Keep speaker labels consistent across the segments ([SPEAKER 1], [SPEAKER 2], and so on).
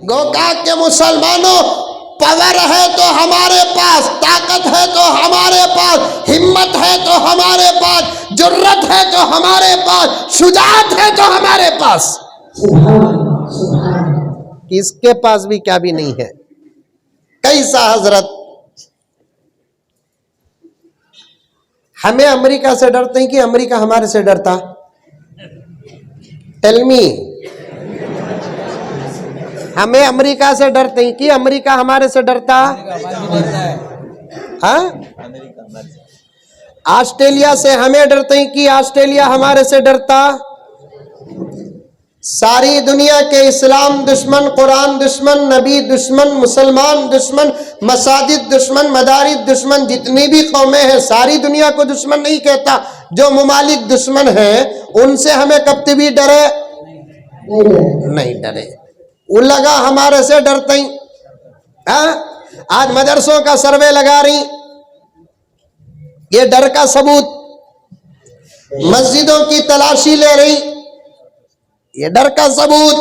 [SPEAKER 1] गोकाक के मुसलमानों, पावर है तो हमारे पास, ताकत है तो हमारे पास, हिम्मत है तो हमारे पास, जुर्रत है तो हमारे पास, शुजाअत है तो हमारे पास। किसके पास भी क्या भी नहीं है। कैसा हजरत, हमें अमेरिका से डरते हैं कि अमेरिका हमारे से डरता? Tell me. हमें अमेरिका से डरते हैं कि अमेरिका हमारे से डरता? हाँ? ऑस्ट्रेलिया से हमें डरते हैं कि ऑस्ट्रेलिया हमारे से डरता? सारी दुनिया के इस्लाम दुश्मन, कुरान दुश्मन, नबी दुश्मन, मुसलमान दुश्मन, मसाजिद दुश्मन, मदारिस दुश्मन, जितनी भी कौमें हैं सारी दुनिया को दुश्मन नहीं कहता। जो ममालिक दुश्मन है उनसे हमें कभी भी डरे नहीं डरे। वो लगा हमारे से डरते ही। आज मदरसों का सर्वे लगा रही, ये डर का सबूत। मस्जिदों की तलाशी ले रही, ये डर का सबूत।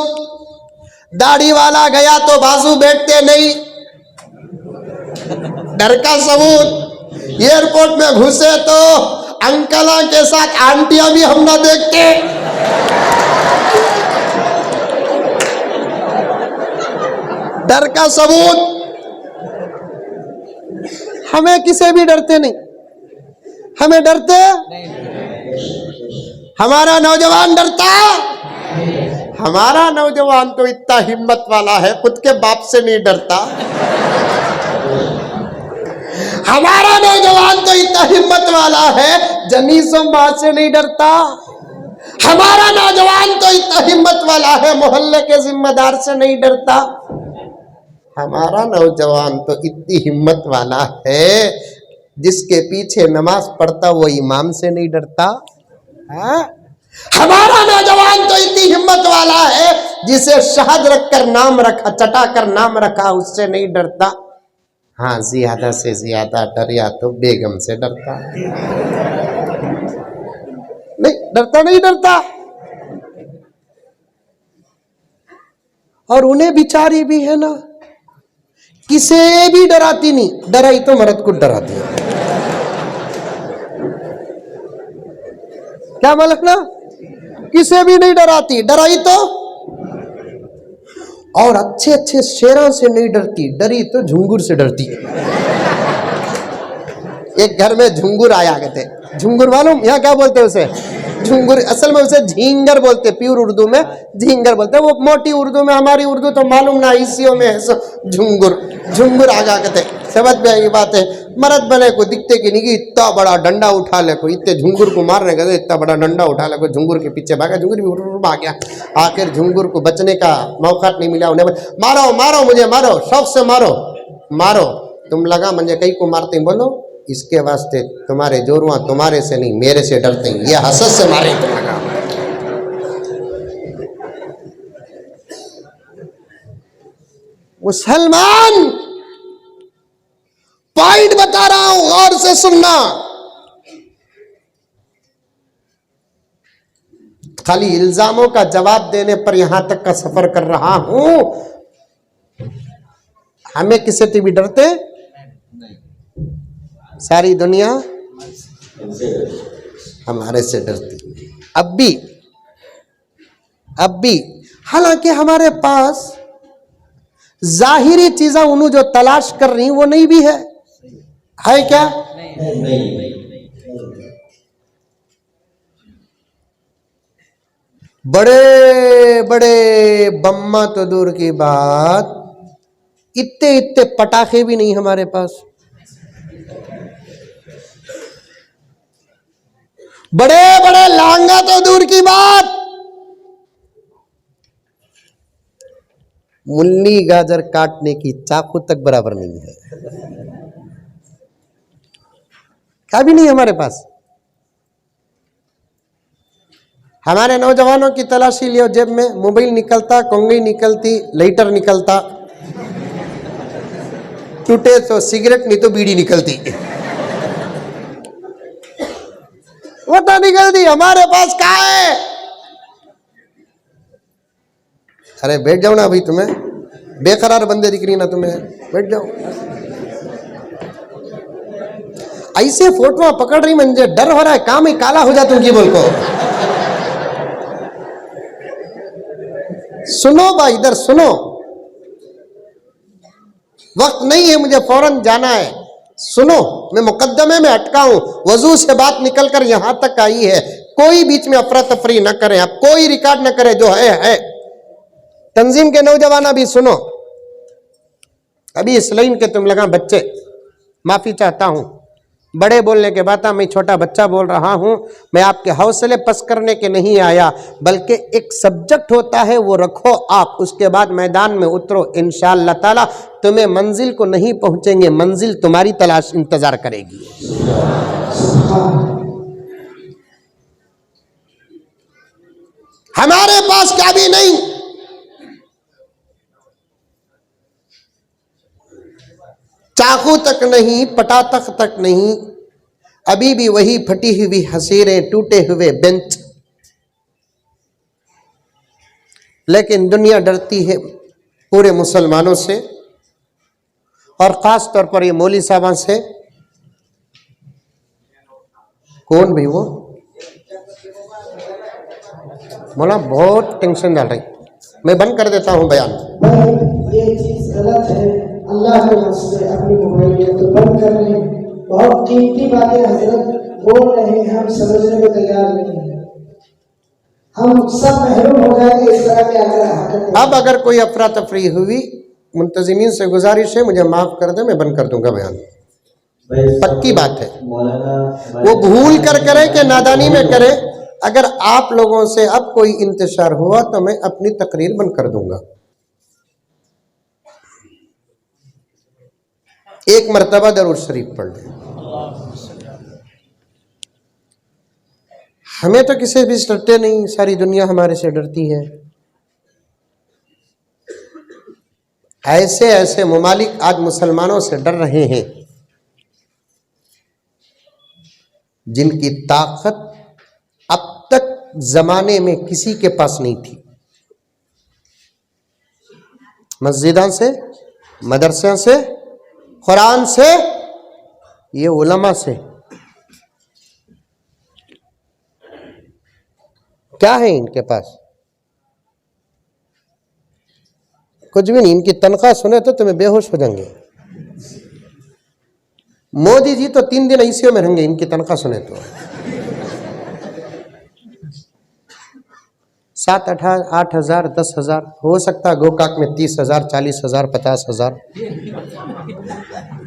[SPEAKER 1] दाढ़ी वाला गया तो बाजू बैठते नहीं, डर का सबूत। एयरपोर्ट में घुसे तो अंकलों के साथ आंटियां भी हम ना देखते, डर का सबूत। हमें किसे भी डरते नहीं, हमें डरते हमारा नौजवान डरता? हमारा नौजवान तो इतना हिम्मत वाला है, खुद के बाप से नहीं डरता। हमारा नौजवान तो इतना हिम्मत वाला है, जनीसों मां से नहीं डरता। हमारा नौजवान तो इतना हिम्मत वाला है, मोहल्ले के जिम्मेदार से नहीं डरता। हमारा नौजवान तो इतनी हिम्मत वाला है, जिसके पीछे नमाज पढ़ता वो इमाम से नहीं डरता। हाँ? हमारा नौजवान तो इतनी हिम्मत वाला है, जिसे शहद रखकर नाम रखा, चटा कर नाम रखा, उससे नहीं डरता। हाँ, ज्यादा से ज्यादा डर या तो बेगम से डरता। नहीं डरता। और उन्हें बिचारी भी है ना, किसे भी डराती नहीं, डराई तो मर्द को डराती है। क्या मालूम ना, किसे भी नहीं डराती, डराई तो। और अच्छे अच्छे शेरों से नहीं डरती, डरी तो झुंगुर से डरती। एक घर में झुंगुर आया गए थे। झुंगुर मालूम यहाँ क्या बोलते हैं उसे? झुंगुर, असल में उसे झींगर बोलते, प्योर उर्दू में झींगर बोलते। वो मोटी उर्दू में, हमारी उर्दू तो मालूम ना, इसियों में है। झुंगुर आगा कहते, समझ में आई बात है। मर्द बने को दिखते कि नहीं, इतना बड़ा डंडा उठा ले को, इतने झुंगुर को मारने गए, इतना बड़ा डंडा उठा ले को, झुंगुर के पीछे भागा, झुंगुर भी भाग गया। आखिर झुंगुर को बचने का मौका नहीं मिला। उन्हें मारो मारो, मुझे मारो, शौक से मारो मारो। तुम लगा मुझे कई को मारते, बोलो इसके वास्ते तुम्हारे जोरुआ तुम्हारे से नहीं मेरे से डरते हैं, ये हसद से मारे तुम लगा। मुसलमान, पॉइंट बता रहा हूं, गौर से सुनना। खाली इल्जामों का जवाब देने पर यहां तक का सफर कर रहा हूं। हमें किसी से भी डरते? सारी दुनिया हमारे से डरती। अब भी हालांकि हमारे पास जाहिरी चीजें उन्होंने जो तलाश कर रही वो नहीं भी है क्या? नहीं। बड़े बड़े बम्मा तो दूर की बात, इतने पटाखे भी नहीं हमारे पास। बड़े बड़े लांगा तो दूर की बात, मूली गाजर काटने की चाकू तक बराबर नहीं है। क्या भी नहीं हमारे पास। हमारे नौजवानों की तलाशी लियो, जेब में मोबाइल निकलता, कंघी निकलती, लाइटर निकलता, टूटे तो सिगरेट नहीं तो बीड़ी निकलती। वो तो निकलती, हमारे पास क्या है? अरे बैठ जाओ ना अभी, तुम्हें बेकरार बंदे दिख रही ना तुम्हें, बैठ जाओ। ऐसे फोटो पकड़ रही, मुझे डर हो रहा है काम ही काला हो जाता उनकी बोल को। सुनो भाई, इधर सुनो, वक्त नहीं है, मुझे फौरन जाना है। सुनो, मैं मुकद्दमे में अटका हूं, वजू से बात निकलकर यहां तक आई है। कोई बीच में अफरा तफरी न करे, आप कोई रिकॉर्ड न करे, जो है। तंजीम के नौजवान अभी सुनो, अभी इस लाइन के तुम लगा बच्चे, माफी चाहता हूं, बड़े बोलने के बाद मैं छोटा बच्चा बोल रहा हूं। मैं आपके हौसले पस्त करने के नहीं आया, बल्कि एक सब्जेक्ट होता है वो रखो आप, उसके बाद मैदान में उतरो। इंशाअल्लाह ताला तुम्हें मंजिल को नहीं पहुंचेंगे, मंजिल तुम्हारी तलाश इंतजार करेगी। हमारे पास क्या भी नहीं, चाकू तक नहीं, पटाखा तक नहीं, अभी भी वही फटी हुई हसीरें, टूटे हुए बेंच। लेकिन दुनिया डरती है पूरे मुसलमानों से, और खास तौर पर ये मौली साहबा से। कौन भी वो मौला बहुत टेंशन डाल रही, मैं बंद कर देता हूं बयान।
[SPEAKER 2] ये चीज गलत है, अल्लाह के वास्ते अपनी मोबाइल तो बंद कर लें। बहुत कीमती बातें हजरत बोल रहे हैं, हम समझने को तैयार नहीं है, हम सब महरूम हो जाएंगे इस तरह के अगर।
[SPEAKER 1] अब अगर कोई अफरा तफरी हुई, मुंतजिमीन से गुजारिश है मुझे माफ कर दे, मैं बंद कर दूंगा बयान, पक्की बात है। वो भूल कर करे कि नादानी में करे, अगर आप लोगों से अब कोई इंतशार हुआ तो मैं अपनी तकरीर बंद कर दूंगा। एक मर्तबा दरूद शरीफ पढ़ ले। हमें तो किसी भी से डरते नहीं, सारी दुनिया हमारे से डरती है। ऐसे ऐसे मुमालिक आज मुसलमानों से डर रहे हैं जिनकी ताकत अब तक जमाने में किसी के पास नहीं थी। मस्जिदों से, मदरसों से, कुरान से, ये उलमा से, क्या है इनके पास? कुछ भी नहीं। इनकी तनख्वाह सुने तो तुम्हें बेहोश हो जाएंगे। मोदी जी तो 3 दिन आईसीयू में रहेंगे इनकी तनख्वाह सुने तो। 7, 8 हजार, 10 हजार, हो सकता है गोकाक में 30 हजार, 40 हजार, 50 हजार।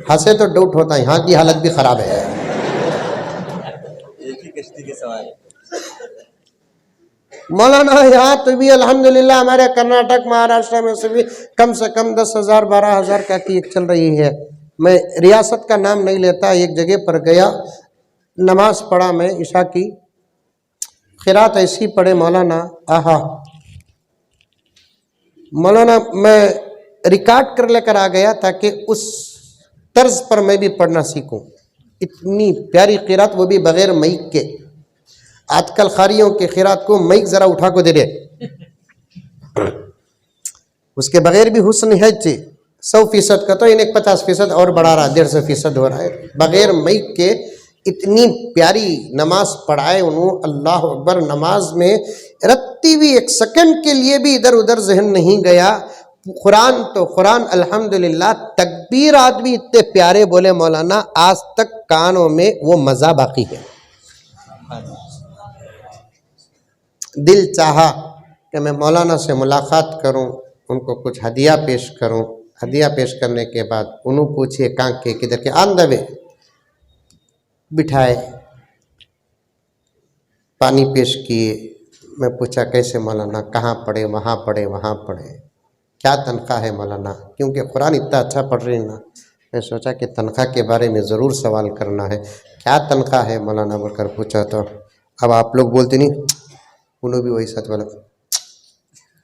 [SPEAKER 1] हंसे तो डाउट होता है, यहाँ की हालत भी खराब है।
[SPEAKER 3] एक ही कश्ती के सवार
[SPEAKER 1] मौलाना यहाँ तो भी अल्हम्दुलिल्लाह हमारे कर्नाटक महाराष्ट्र में से भी कम 10 हजार, 12 हजार का की चल रही है। मैं रियासत का नाम नहीं लेता, एक जगह पर गया, नमाज पढ़ा मैं ईशा की, खिरात ऐसी पढ़े मौलाना, आहा मौलाना, मैं रिकॉर्ड कर लेकर आ गया ताकि उस तर्ज पर मैं भी पढ़ना सीखूं। इतनी प्यारी खिरात, वो भी बगैर माइक के। आजकल खारियों के खिरात को माइक जरा उठा को दे दे, उसके बगैर भी हुस्न है। 100% का तो इन्हें 50% और बढ़ा रहा, 150% हो रहा है। बगैर माइक के इतनी प्यारी नमाज पढ़ाए उन्होंने, अल्लाह अकबर। नमाज में रत्ती भी एक सेकंड के लिए भी इधर उधर जहन नहीं गया। कुरान तो कुरान अल्हम्दुलिल्लाह, तकबीर आदमी इतने प्यारे बोले मौलाना, आज तक कानों में वो मजा बाकी है। दिल चाहा कि मैं मौलाना से मुलाकात करूं, उनको कुछ हदिया पेश करूं। हदिया पेश करने के बाद उन्होंने पूछिए कहाँ के, किधर के, आंदवे बिठाए, पानी पेश किए। मैं पूछा कैसे मौलाना, कहाँ पढ़े, वहाँ पढ़े, वहाँ पढ़े, क्या तनख्वाह है मौलाना, क्योंकि कुरान इतना अच्छा पढ़ रही ना। मैं सोचा कि तनख्वाह के बारे में ज़रूर सवाल करना है, क्या तनख्वाह है मौलाना बोलकर पूछा। तो अब आप लोग बोलते नहीं, उन्होंने भी वही सच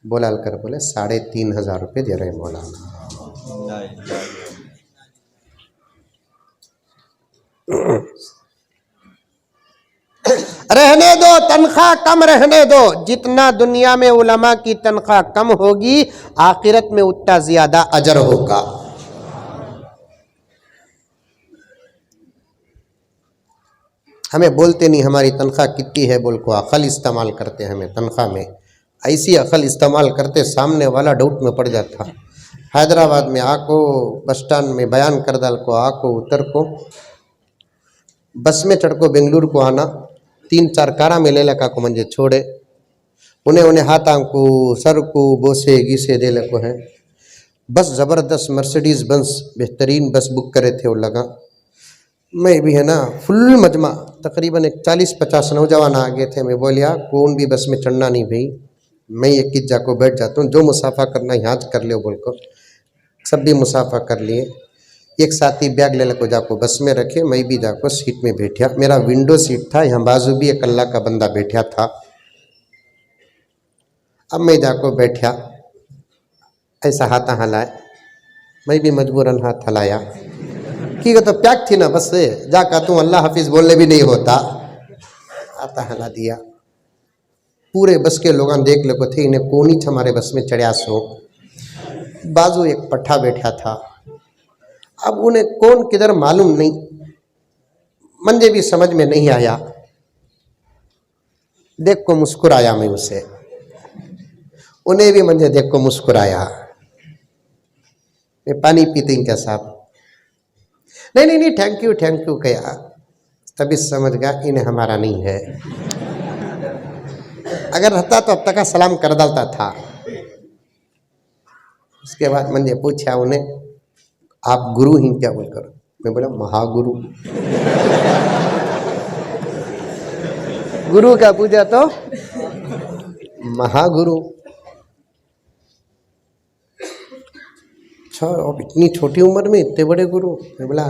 [SPEAKER 1] बोला कर बोले 3,500 रुपये दे रहे मौलाना। रहने दो, तनख्वाह कम रहने दो। जितना दुनिया में उलमा की तनख्वाह कम होगी, आखिरत में उतना ज्यादा अजर होगा। हमें बोलते नहीं हमारी तनख्वाह कितनी है बोल को, अकल इस्तेमाल करते हैं हमें तनख्वाह में। ऐसी अकल इस्तेमाल करते सामने वाला डाउट में पड़ जाता। हैदराबाद में आको बस स्टैंड में बयान कर डाल को, आको उतर को बस में चढ़ को बेंगलुरु को आना, 3-4 कारा में ले लगा को मंजे छोड़े, उन्हें हाथा को सर को बोसे गीसे दे लको है। बस ज़बरदस्त मर्सिडीज़ बंस बेहतरीन बस बुक करे थे, वो लगा मैं भी है ना फुल मजमा, तकरीबन 40-50 नौजवान आ गए थे। मैं बोलिया कौन भी बस में चढ़ना नहीं भाई, मैं एक किस जाको बैठ जाता हूँ, जो मुसाफा करना यहाँ कर लो बोल को। सब भी मुसाफा कर लिए। एक साथी बैग ले को जाको बस में रखे, मैं भी जाको सीट में बैठा। मेरा विंडो सीट था, यहाँ बाजू भी एक अल्लाह का बंदा बैठा था। अब मैं जाको बैठा, ऐसा हाथा हलाए, मैं भी मजबूरन हाथ हलाया कि तो पैक थी ना बस से, जाका तू अल्लाह हाफिज बोलने भी नहीं होता, हाथा हला दिया। पूरे बस के लोग देख लो थे, इन्हें कौन ही हमारे बस में चढ़िया सो। बाजू एक पट्ठा बैठा था, अब उन्हें कौन किधर मालूम नहीं, मंजे भी समझ में नहीं आया। देख को मुस्कुराया मैं उसे, उन्हें भी मंजे देख को मुस्कुराया। मैं पानी पीते क्या साहब, नहीं थैंक यू कहा। तभी समझ गया इन्हें हमारा नहीं है। अगर रहता तो अब तक का सलाम कर डालता था। उसके बाद मैंने पूछा उन्हें, आप गुरु ही क्या बोलकर? मैं बोला महागुरु। गुरु का पूछा तो महागुरु। अच्छा, अब इतनी छोटी उम्र में इतने बड़े गुरु? मैं बोला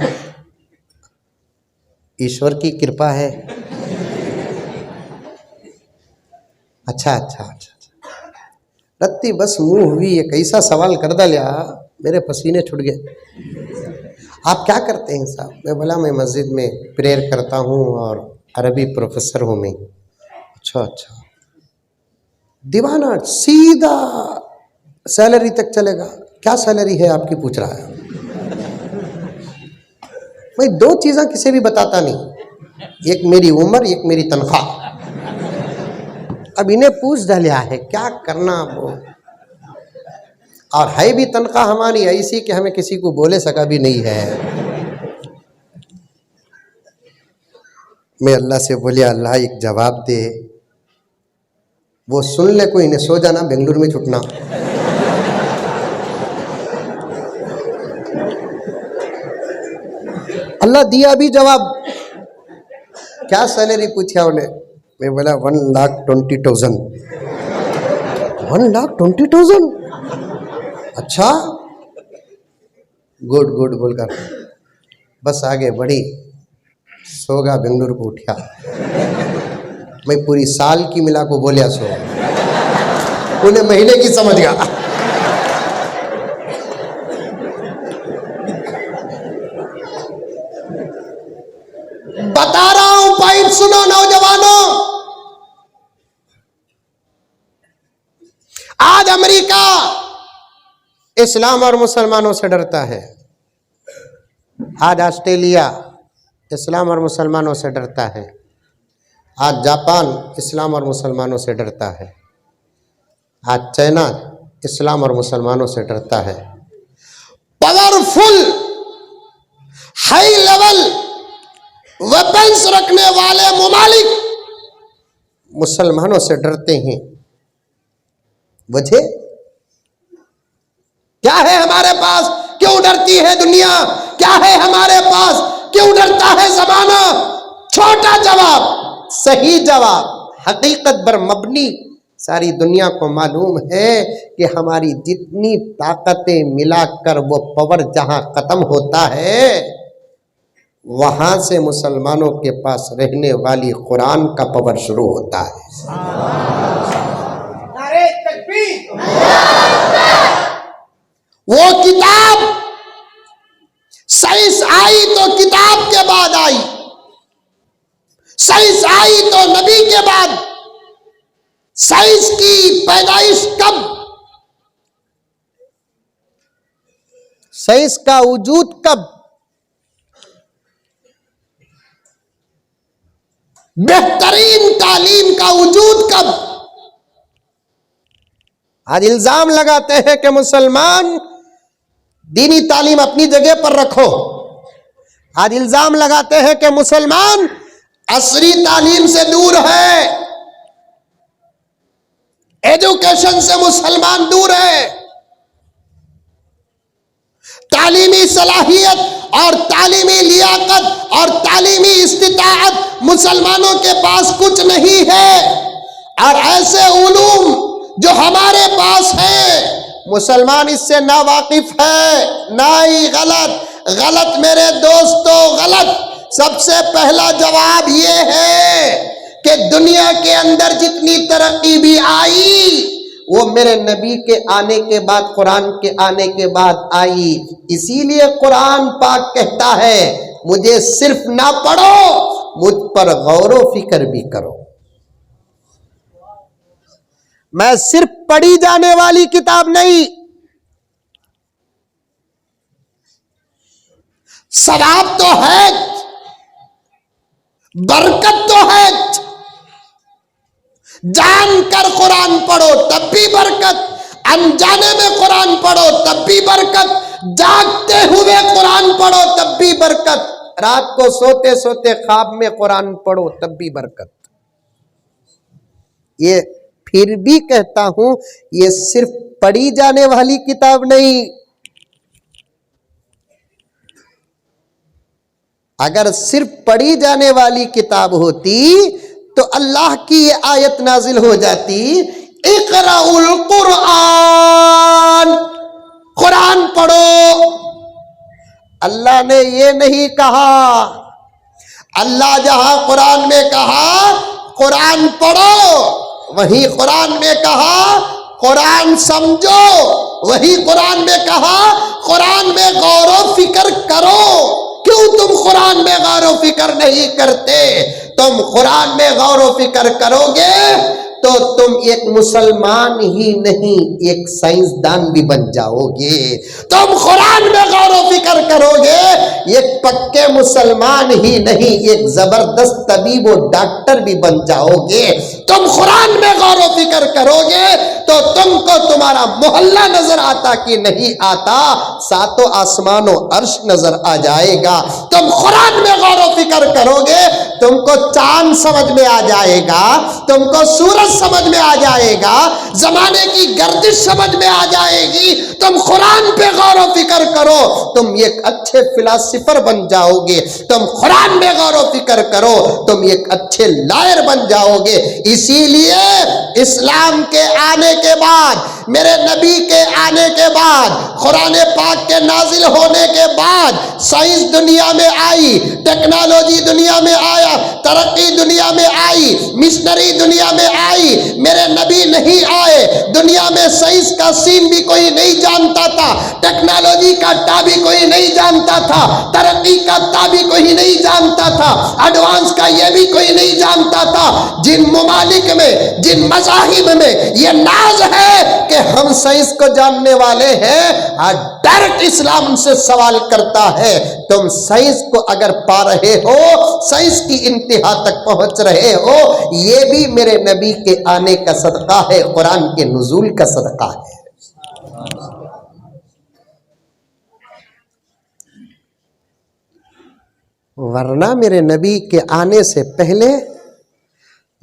[SPEAKER 1] ईश्वर की कृपा है। अच्छा रत्ती बस मुंह हुई, एक ऐसा सवाल कर डालिया मेरे पसीने छूट गए। आप क्या करते हैं साहब? मैं बोला मैं मस्जिद में प्रेयर करता हूँ और अरबी प्रोफेसर हूँ मैं। अच्छा दीवाना, सीधा सैलरी तक चलेगा। क्या सैलरी है आपकी पूछ रहा है। मैं 2 चीज़ें किसी भी बताता नहीं, एक मेरी उम्र, एक मेरी तनख्वाह। अब इन्हें पूछ डालिया है क्या करना वो, और है भी तनख्वाह हमारी ऐसी कि हमें किसी को बोले सका भी नहीं है। मैं अल्लाह से बोलिया अल्लाह एक जवाब दे, वो सुन ले कोई, इन्हें सो जाना, बेंगलुरु में छुटना। अल्लाह दिया भी जवाब। क्या सैलरी पूछा उन्हें? मैं बोला 1,20,000। 1,20,000? अच्छा गुड बोलकर बस आगे बढ़ी, सोगा बेंगलुरु को उठा। मैं पूरी साल की मिला को बोलिया सो, उन्हें महीने की समझ गया। बता रहा हूं पॉइंट सुनो नौजवानों। आज अमेरिका इस्लाम और मुसलमानों से डरता है। आज ऑस्ट्रेलिया इस्लाम और मुसलमानों से डरता है। आज जापान इस्लाम और मुसलमानों से डरता है। आज चाइना इस्लाम और मुसलमानों से डरता है। पावरफुल हाई लेवल वेपन्स रखने वाले मुमालिक मुसलमानों से डरते हैं। वजह क्या है? हमारे पास क्यों डरती है दुनिया? क्या है हमारे पास? क्यों डरता है जमाना? छोटा जवाब, सही जवाब, हकीकत पर मबनी। सारी दुनिया को मालूम है कि हमारी जितनी ताकतें मिलाकर वो पावर जहां खत्म होता है, वहां से मुसलमानों के पास रहने वाली कुरान का पावर शुरू होता है। नारे तकबीर। वो किताब साइंस आई तो किताब के बाद आई, साइंस आई तो नबी के बाद। साइंस की पैदाइश कब? साइंस का वजूद कब? बेहतरीन तालीम का वजूद कब? आज इल्जाम लगाते हैं कि मुसलमान दीनी तालीम अपनी जगह पर रखो। आज इल्जाम लगाते हैं कि मुसलमान असरी तालीम से दूर है, एजुकेशन से मुसलमान दूर है। तालीमी सलाहियत और तालीमी लियाकत और तालीमी इस्तिताअत मुसलमानों के पास कुछ नहीं है। और ऐसे उलूम जो हमारे पास है, मुसलमान इससे ना वाकिफ है। ना ही गलत मेरे दोस्तों, गलत। सबसे पहला जवाब यह है कि दुनिया के अंदर जितनी तरक्की भी आई वो मेरे नबी के आने के बाद, कुरान के आने के बाद आई। इसीलिए कुरान पाक कहता है मुझे सिर्फ ना पढ़ो, मुझ पर गौर व फिक्र भी करो। मैं सिर्फ पढ़ी जाने वाली किताब नहीं, सवाब तो है, बरकत तो है। जानकर कुरान पढ़ो तब भी बरकत, अनजाने में कुरान पढ़ो तब भी बरकत, जागते हुए कुरान पढ़ो तब भी बरकत, रात को सोते सोते ख्वाब में कुरान पढ़ो तब भी बरकत। ये फिर भी कहता हूं, ये सिर्फ पढ़ी जाने वाली किताब नहीं। अगर सिर्फ पढ़ी जाने वाली किताब होती तो अल्लाह की ये आयत नाजिल हो जाती, इक़राउल कुरान, कुरान पढ़ो। अल्लाह ने ये नहीं कहा। अल्लाह जहां कुरान में कहा कुरान पढ़ो, वहीं कुरान में कहा कुरान समझो, वहीं कुरान में कहा कुरान में गौर व फिक्र करो। क्यों तुम कुरान में गौर व फिक्र नहीं करते? तुम कुरान में गौर व फिक्र करोगे तो तुम एक मुसलमान ही नहीं, एक साइंसदान भी बन जाओगे। तुम कुरान में गौर व फिक्र करोगे, एक पक्के मुसलमान ही नहीं, एक जबरदस्त तबीब और डॉक्टर भी बन जाओगे। तुम कुरान में गौर व फिक्र करोगे तो तुमको तुम्हारा मोहल्ला नजर आता कि नहीं आता, सातों आसमानों अर्श नजर आ जाएगा। तुम कुरान में गौर व फिक्र करोगे, तुमको चांद समझ में आ जाएगा, तुमको सूरज समझ में आ जाएगा, जमाने की गर्दिश समझ में आ जाएगी। तुम कुरान पे गौर व फिक्र करो, तुम एक अच्छे फिलासफर बन जाओगे। तुम कुरान में गौर व फिक्र करो, तुम एक अच्छे लायर बन जाओगे। इसीलिए इस्लाम के आने के बाद, मेरे नबी के आने के बाद, कुरान पाक के नाजिल होने के बाद साइंस दुनिया में आई, टेक्नोलॉजी दुनिया में आया, तरक्की दुनिया में आई, मिशनरी दुनिया में आई। मेरे नबी नहीं आए, दुनिया में साइंस का सीन भी कोई नहीं जानता था, टेक्नोलॉजी का टा भी कोई नहीं जानता था, तरक्की का ता भी कोई नहीं जानता था, एडवांस का ये भी कोई नहीं जानता था। जिन ममालिक में, जिन मज़ाहिब में ये नाज है कि हम साइंस को जानने वाले हैं, आज डायरेक्ट इस्लाम से सवाल करता है, तुम साइंस को अगर पा रहे हो, साइंस की इंतहा तक पहुंच रहे हो, ये भी मेरे नबी के आने का सदका है, कुरान के नुज़ूल का सदका है। वरना मेरे नबी के आने से पहले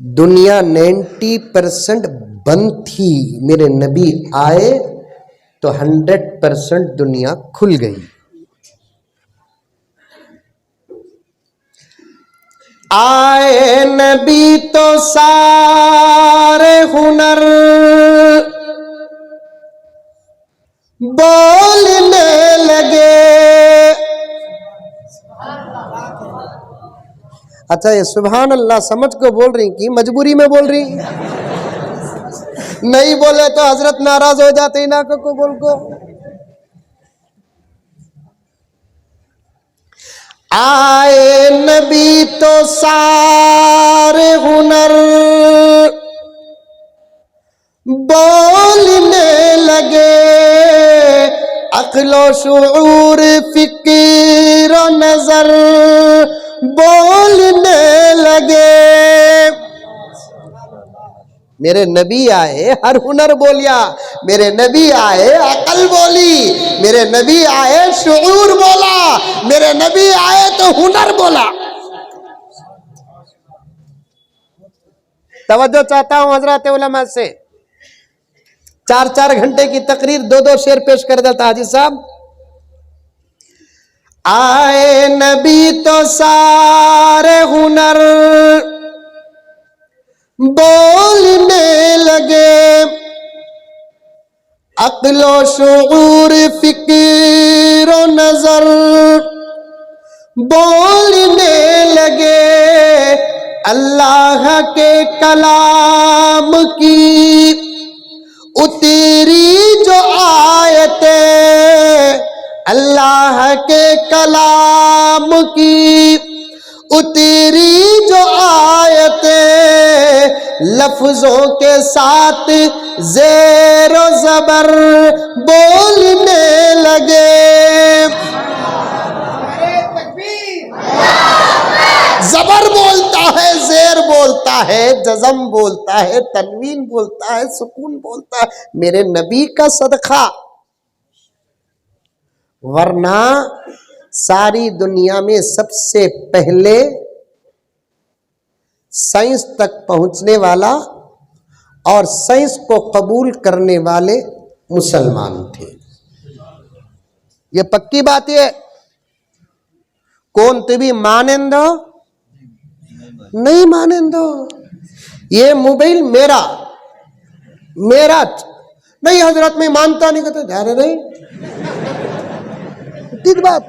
[SPEAKER 1] दुनिया 90% बंद थी। मेरे नबी आए तो 100% दुनिया खुल गई। आए नबी तो सारे हुनर बोलने लगे। अच्छा, ये सुभान अल्लाह समझ को बोल रही कि मजबूरी में बोल रही? नहीं बोले तो हजरत नाराज हो जाते ना को बोल को। आए नबी तो सारे हुनर बोलने लगे, अक्लो शूर फिक्र और नजर बोलने लगे। मेरे नबी आए हर हुनर बोलिया, मेरे नबी आए अकल बोली, मेरे नबी आए शऊर बोला, मेरे नबी आए तो हुनर बोला। तवज्जो चाहता हूं हजरत उलमा से। 4-4 घंटे की तकरीर 2-2 शेर पेश कर देता हाजी साहब। आए नबी तो सारे हुनर बोलने लगे, अक्लो शऊर फिक्र और नजर बोलने लगे। अल्लाह के कलाम की उतरी जो आयतें, अल्लाह के कलाम की उतरी जो आयतें, लफ्जों के साथ ज़ेर और ज़बर बोलने लगे। ज़बर बोलता है, ज़ेर बोलता है, जज़म बोलता है, तनवीन बोलता है, सुकून बोलता है, मेरे नबी का सदका। वरना सारी दुनिया में सबसे पहले साइंस तक पहुंचने वाला और साइंस को कबूल करने वाले मुसलमान थे। ये पक्की बात है। कौन तुम्हें मानेंदो नहीं मानेंदो, ये मोबाइल मेरा मेरा नहीं हजरत में मानता नहीं, कहते जा रहे नहीं, ठीक बात।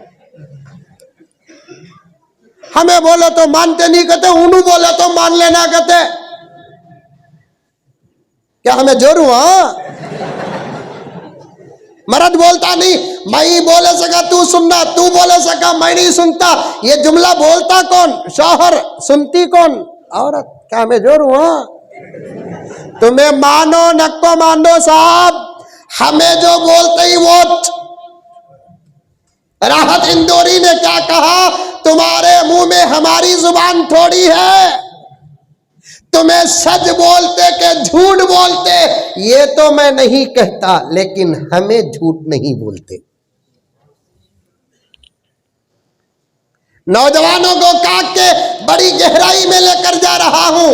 [SPEAKER 1] हमें बोले तो मानते नहीं कहते, उन्हें बोले तो मान लेना कहते। क्या हमें जोर हुआ? मर्द बोलता नहीं, मैं ही बोले सका तू सुनना, तू बोले सका मैं नहीं सुनता। ये जुमला बोलता कौन? शौहर। सुनती कौन? औरत। क्या हमें जोर हुआ? तुम्हें मानो नको मानो साहब, हमें जो बोलते ही वोट। राहत इंदौरी ने क्या कहा? तुम्हारे मुंह में हमारी जुबान थोड़ी है, तुम्हें सच बोलते के झूठ बोलते ये तो मैं नहीं कहता, लेकिन हमें झूठ नहीं बोलते। नौजवानों को काट के बड़ी गहराई में लेकर जा रहा हूं।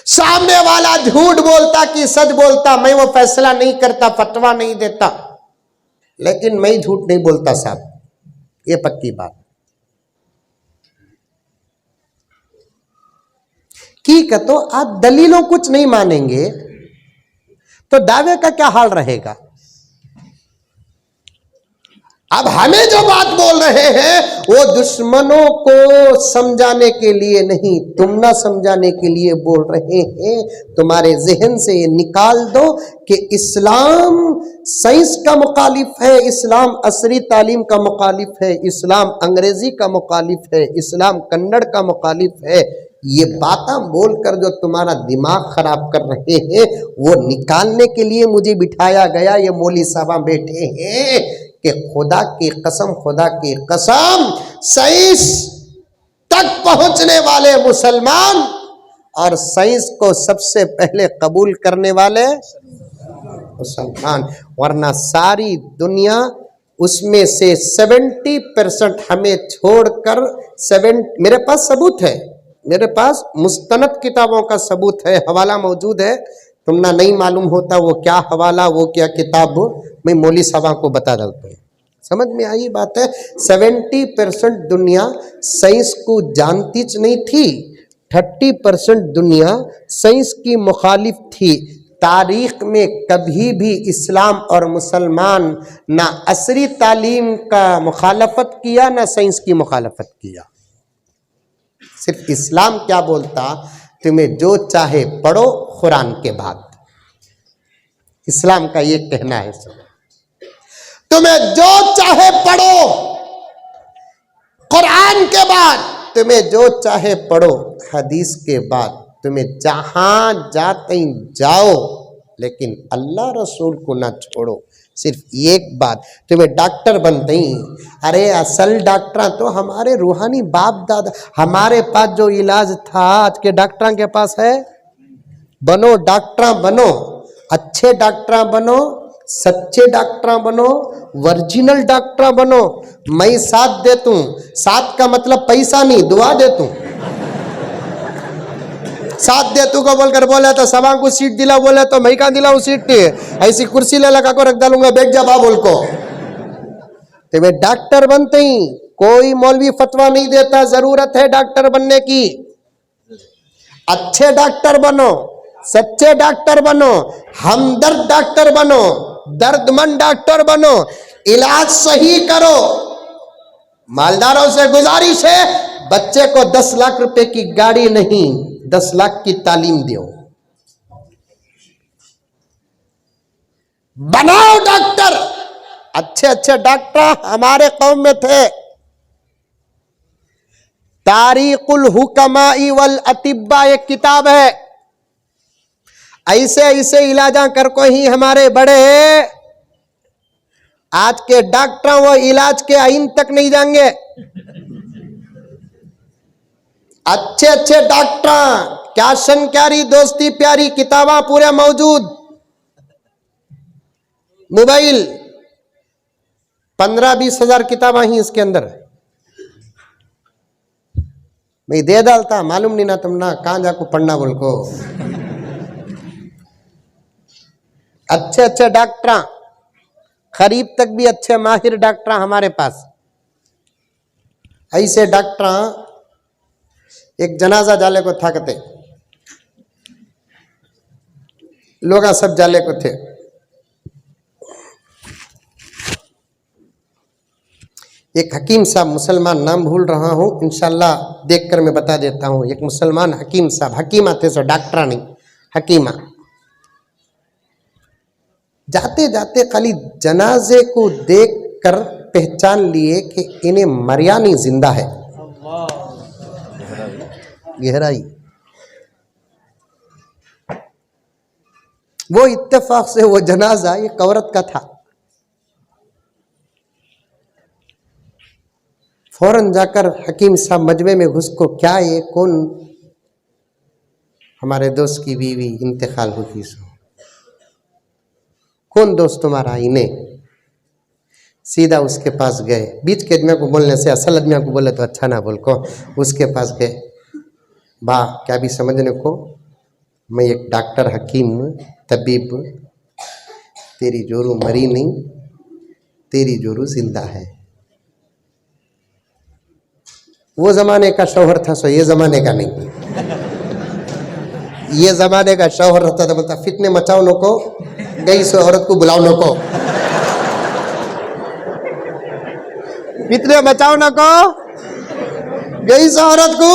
[SPEAKER 1] सामने वाला झूठ बोलता कि सच बोलता, मैं वो फैसला नहीं करता, फतवा नहीं देता, लेकिन मैं झूठ नहीं बोलता साहब, ये पक्की बात। ठीक है, तो आप दलीलों कुछ नहीं मानेंगे तो दावे का क्या हाल रहेगा? अब हमें जो बात बोल रहे हैं वो दुश्मनों को समझाने के लिए नहीं, तुम ना समझाने के लिए बोल रहे हैं। तुम्हारे जहन से ये निकाल दो कि इस्लाम साइंस का मुखालिफ है, इस्लाम असरी तालीम का मुखालिफ है, इस्लाम अंग्रेजी का मुखालिफ है, इस्लाम कन्नड़ का मुखालिफ है। ये बातें बोलकर जो तुम्हारा दिमाग खराब कर रहे हैं वो निकालने के लिए मुझे बिठाया गया। ये मौली साहब बैठे हैं कि खुदा की कसम, खुदा की कसम, साइंस तक पहुंचने वाले मुसलमान और साइंस को सबसे पहले कबूल करने वाले मुसलमान, वरना सारी दुनिया उसमें से 70% हमें छोड़कर मेरे पास सबूत है, मेरे पास मुस्तनद किताबों का सबूत है, हवाला मौजूद है। तुम ना नहीं मालूम होता वो क्या हवाला, वो क्या किताब, मैं मौली साहब को बता देता हूँ। समझ में आई बात है? 70% दुनिया साइंस को जानती नहीं थी, 30% दुनिया साइंस की मुखालिफ थी। तारीख में कभी भी इस्लाम और मुसलमान ना असरी तालीम का मुखालफत किया, ना साइंस की मुखालफत किया। सिर्फ इस्लाम क्या बोलता, तुम्हें जो चाहे पढ़ो कुरान के बाद। इस्लाम का ये कहना है, सब तुम्हें जो चाहे पढ़ो, कुरान के बाद तुम्हें जो चाहे पढ़ो, हदीस के बाद तुम्हें जहां जाते ही जाओ, लेकिन अल्लाह रसूल को ना छोड़ो। सिर्फ एक बात, तुम्हें डॉक्टर बनते ही, अरे असल डॉक्टर तो हमारे रूहानी बाप दादा, हमारे पास जो इलाज था आज के डॉक्टरों के पास है। बनो डॉक्टर बनो, अच्छे डॉक्टर बनो, सच्चे डॉक्टर बनो, ओरिजिनल डॉक्टर बनो। मैं साथ देता हूं, साथ का मतलब पैसा नहीं, दुआ देता हूं। साथ दे तू को बोलकर बोले तो सभा को सीट दिला, बोले तो मैं कहां दिलाऊं सीट, ऐसी कुर्सी ले लगा को रख डालूंगा, बैठ जा बोल को। तो वे डॉक्टर बनते ही कोई मौलवी फतवा नहीं देता, जरूरत है डॉक्टर बनने की। अच्छे डॉक्टर बनो, सच्चे डॉक्टर बनो, हमदर्द डॉक्टर बनो, दर्दमंद डॉक्टर बनो, इलाज सही करो। मालदारों से गुजारिश है, बच्चे को 10 लाख रुपए की गाड़ी नहीं, 10 लाख की तालीम दो। बनाओ डॉक्टर, अच्छे अच्छे डॉक्टर हमारे कौम में थे। तारीकुल हुकमाई वल अतिब्बा एक किताब है, ऐसे ऐसे इलाजा कर को ही हमारे बड़े आज के डॉक्टर वो इलाज के आइन तक नहीं जाएंगे। अच्छे अच्छे डॉक्टर, क्या शन क्यारी दोस्ती प्यारी किताबा पूरे मौजूद। मोबाइल 15-20 हजार किताबा ही इसके अंदर। मैं दे डालता, मालूम नहीं ना तुम ना कहां जाको पढ़ना बोल को। अच्छे अच्छे डॉक्टर, खरीब तक भी अच्छे माहिर डॉक्टर हमारे पास। ऐसे डॉक्टर, एक जनाजा जाले को था कते, लोग सब जाले को थे। एक हकीम साहब, मुसलमान, नाम भूल रहा हूं, इंशाल्लाह देखकर मैं बता देता हूं। एक मुसलमान हकीम साहब, हकीमा थे सो डॉक्टर नहीं, हकीमा। जाते जाते खाली जनाजे को देखकर पहचान लिए कि इन्हें मरिया नहीं, जिंदा है। गहराई। वो इत्तेफाक से वो जनाजा एक औरत का था। फौरन जाकर हकीम साहब मजमे में घुस को, क्या ये कौन? हमारे दोस्त की बीवी इंतकाल हुई, सो कौन दोस्त तुम्हारा? इन्हें। सीधा उसके पास गए। बीच के आदमियों को बोलने से असल आदमियों को बोले तो अच्छा ना बोल को, उसके पास गए। बा क्या भी समझने को, मैं एक डॉक्टर, हकीम, तबीब, तेरी जोरू मरी नहीं, तेरी जोरू जिंदा है। वो जमाने का शौहर था, सो ये जमाने का नहीं। ये जमाने का शौहर रहता था, बोलता फितने मचाओ नको, गई सो औरत को बुलाओ नको, फितने मचाओ नको, गई सो औरत को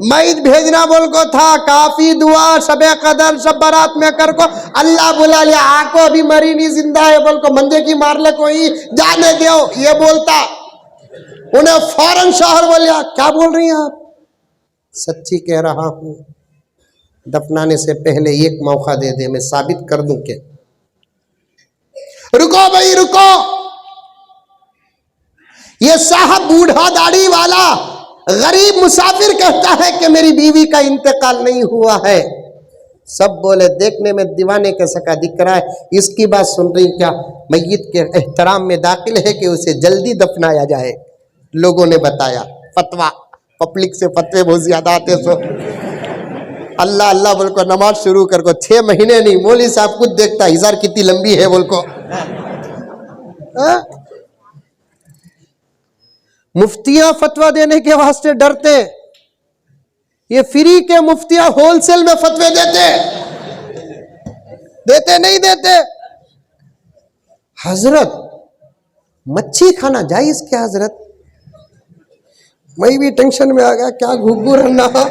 [SPEAKER 1] मैद भेजना बोल को था। काफी दुआ शबे कदर सब बारात में कर को, अल्लाह बुला लिया, आको अभी मरी नहीं, जिंदा है बोल को, मंजे की मार ले कोई, जाने दो, ये बोलता। उन्हें फौरन शौहर बोलिया, क्या बोल रही हैं आप? सच्ची कह रहा हूं, दफनाने से पहले एक मौका दे दे, मैं साबित कर दूं के। रुको भाई रुको, ये साहब बूढ़ा दाढ़ी वाला गरीब मुसाफिर कहता है कि मेरी बीवी का इंतकाल नहीं हुआ है। सब बोले देखने में दीवाने के सका दिख रहा है, इसकी बात सुन रही क्या? मैयत के एहतराम में दाखिल है कि उसे जल्दी दफनाया जाए। लोगों ने बताया, फतवा, पब्लिक से फतवे बहुत ज्यादा आते। सो अल्लाह अल्लाह बोल को नमाज शुरू कर को, 6 महीने नहीं, मौली साहब खुद देखता हिजार कितनी लंबी है बोल को। मुफ्तियां फतवा देने के वास्ते डरते, ये फ्री के मुफ्तियां होलसेल में फतवे देते नहीं देते। हजरत मच्छी खाना जायज क्या हजरत? मैं भी टेंशन में आ गया, क्या घुघू रहा।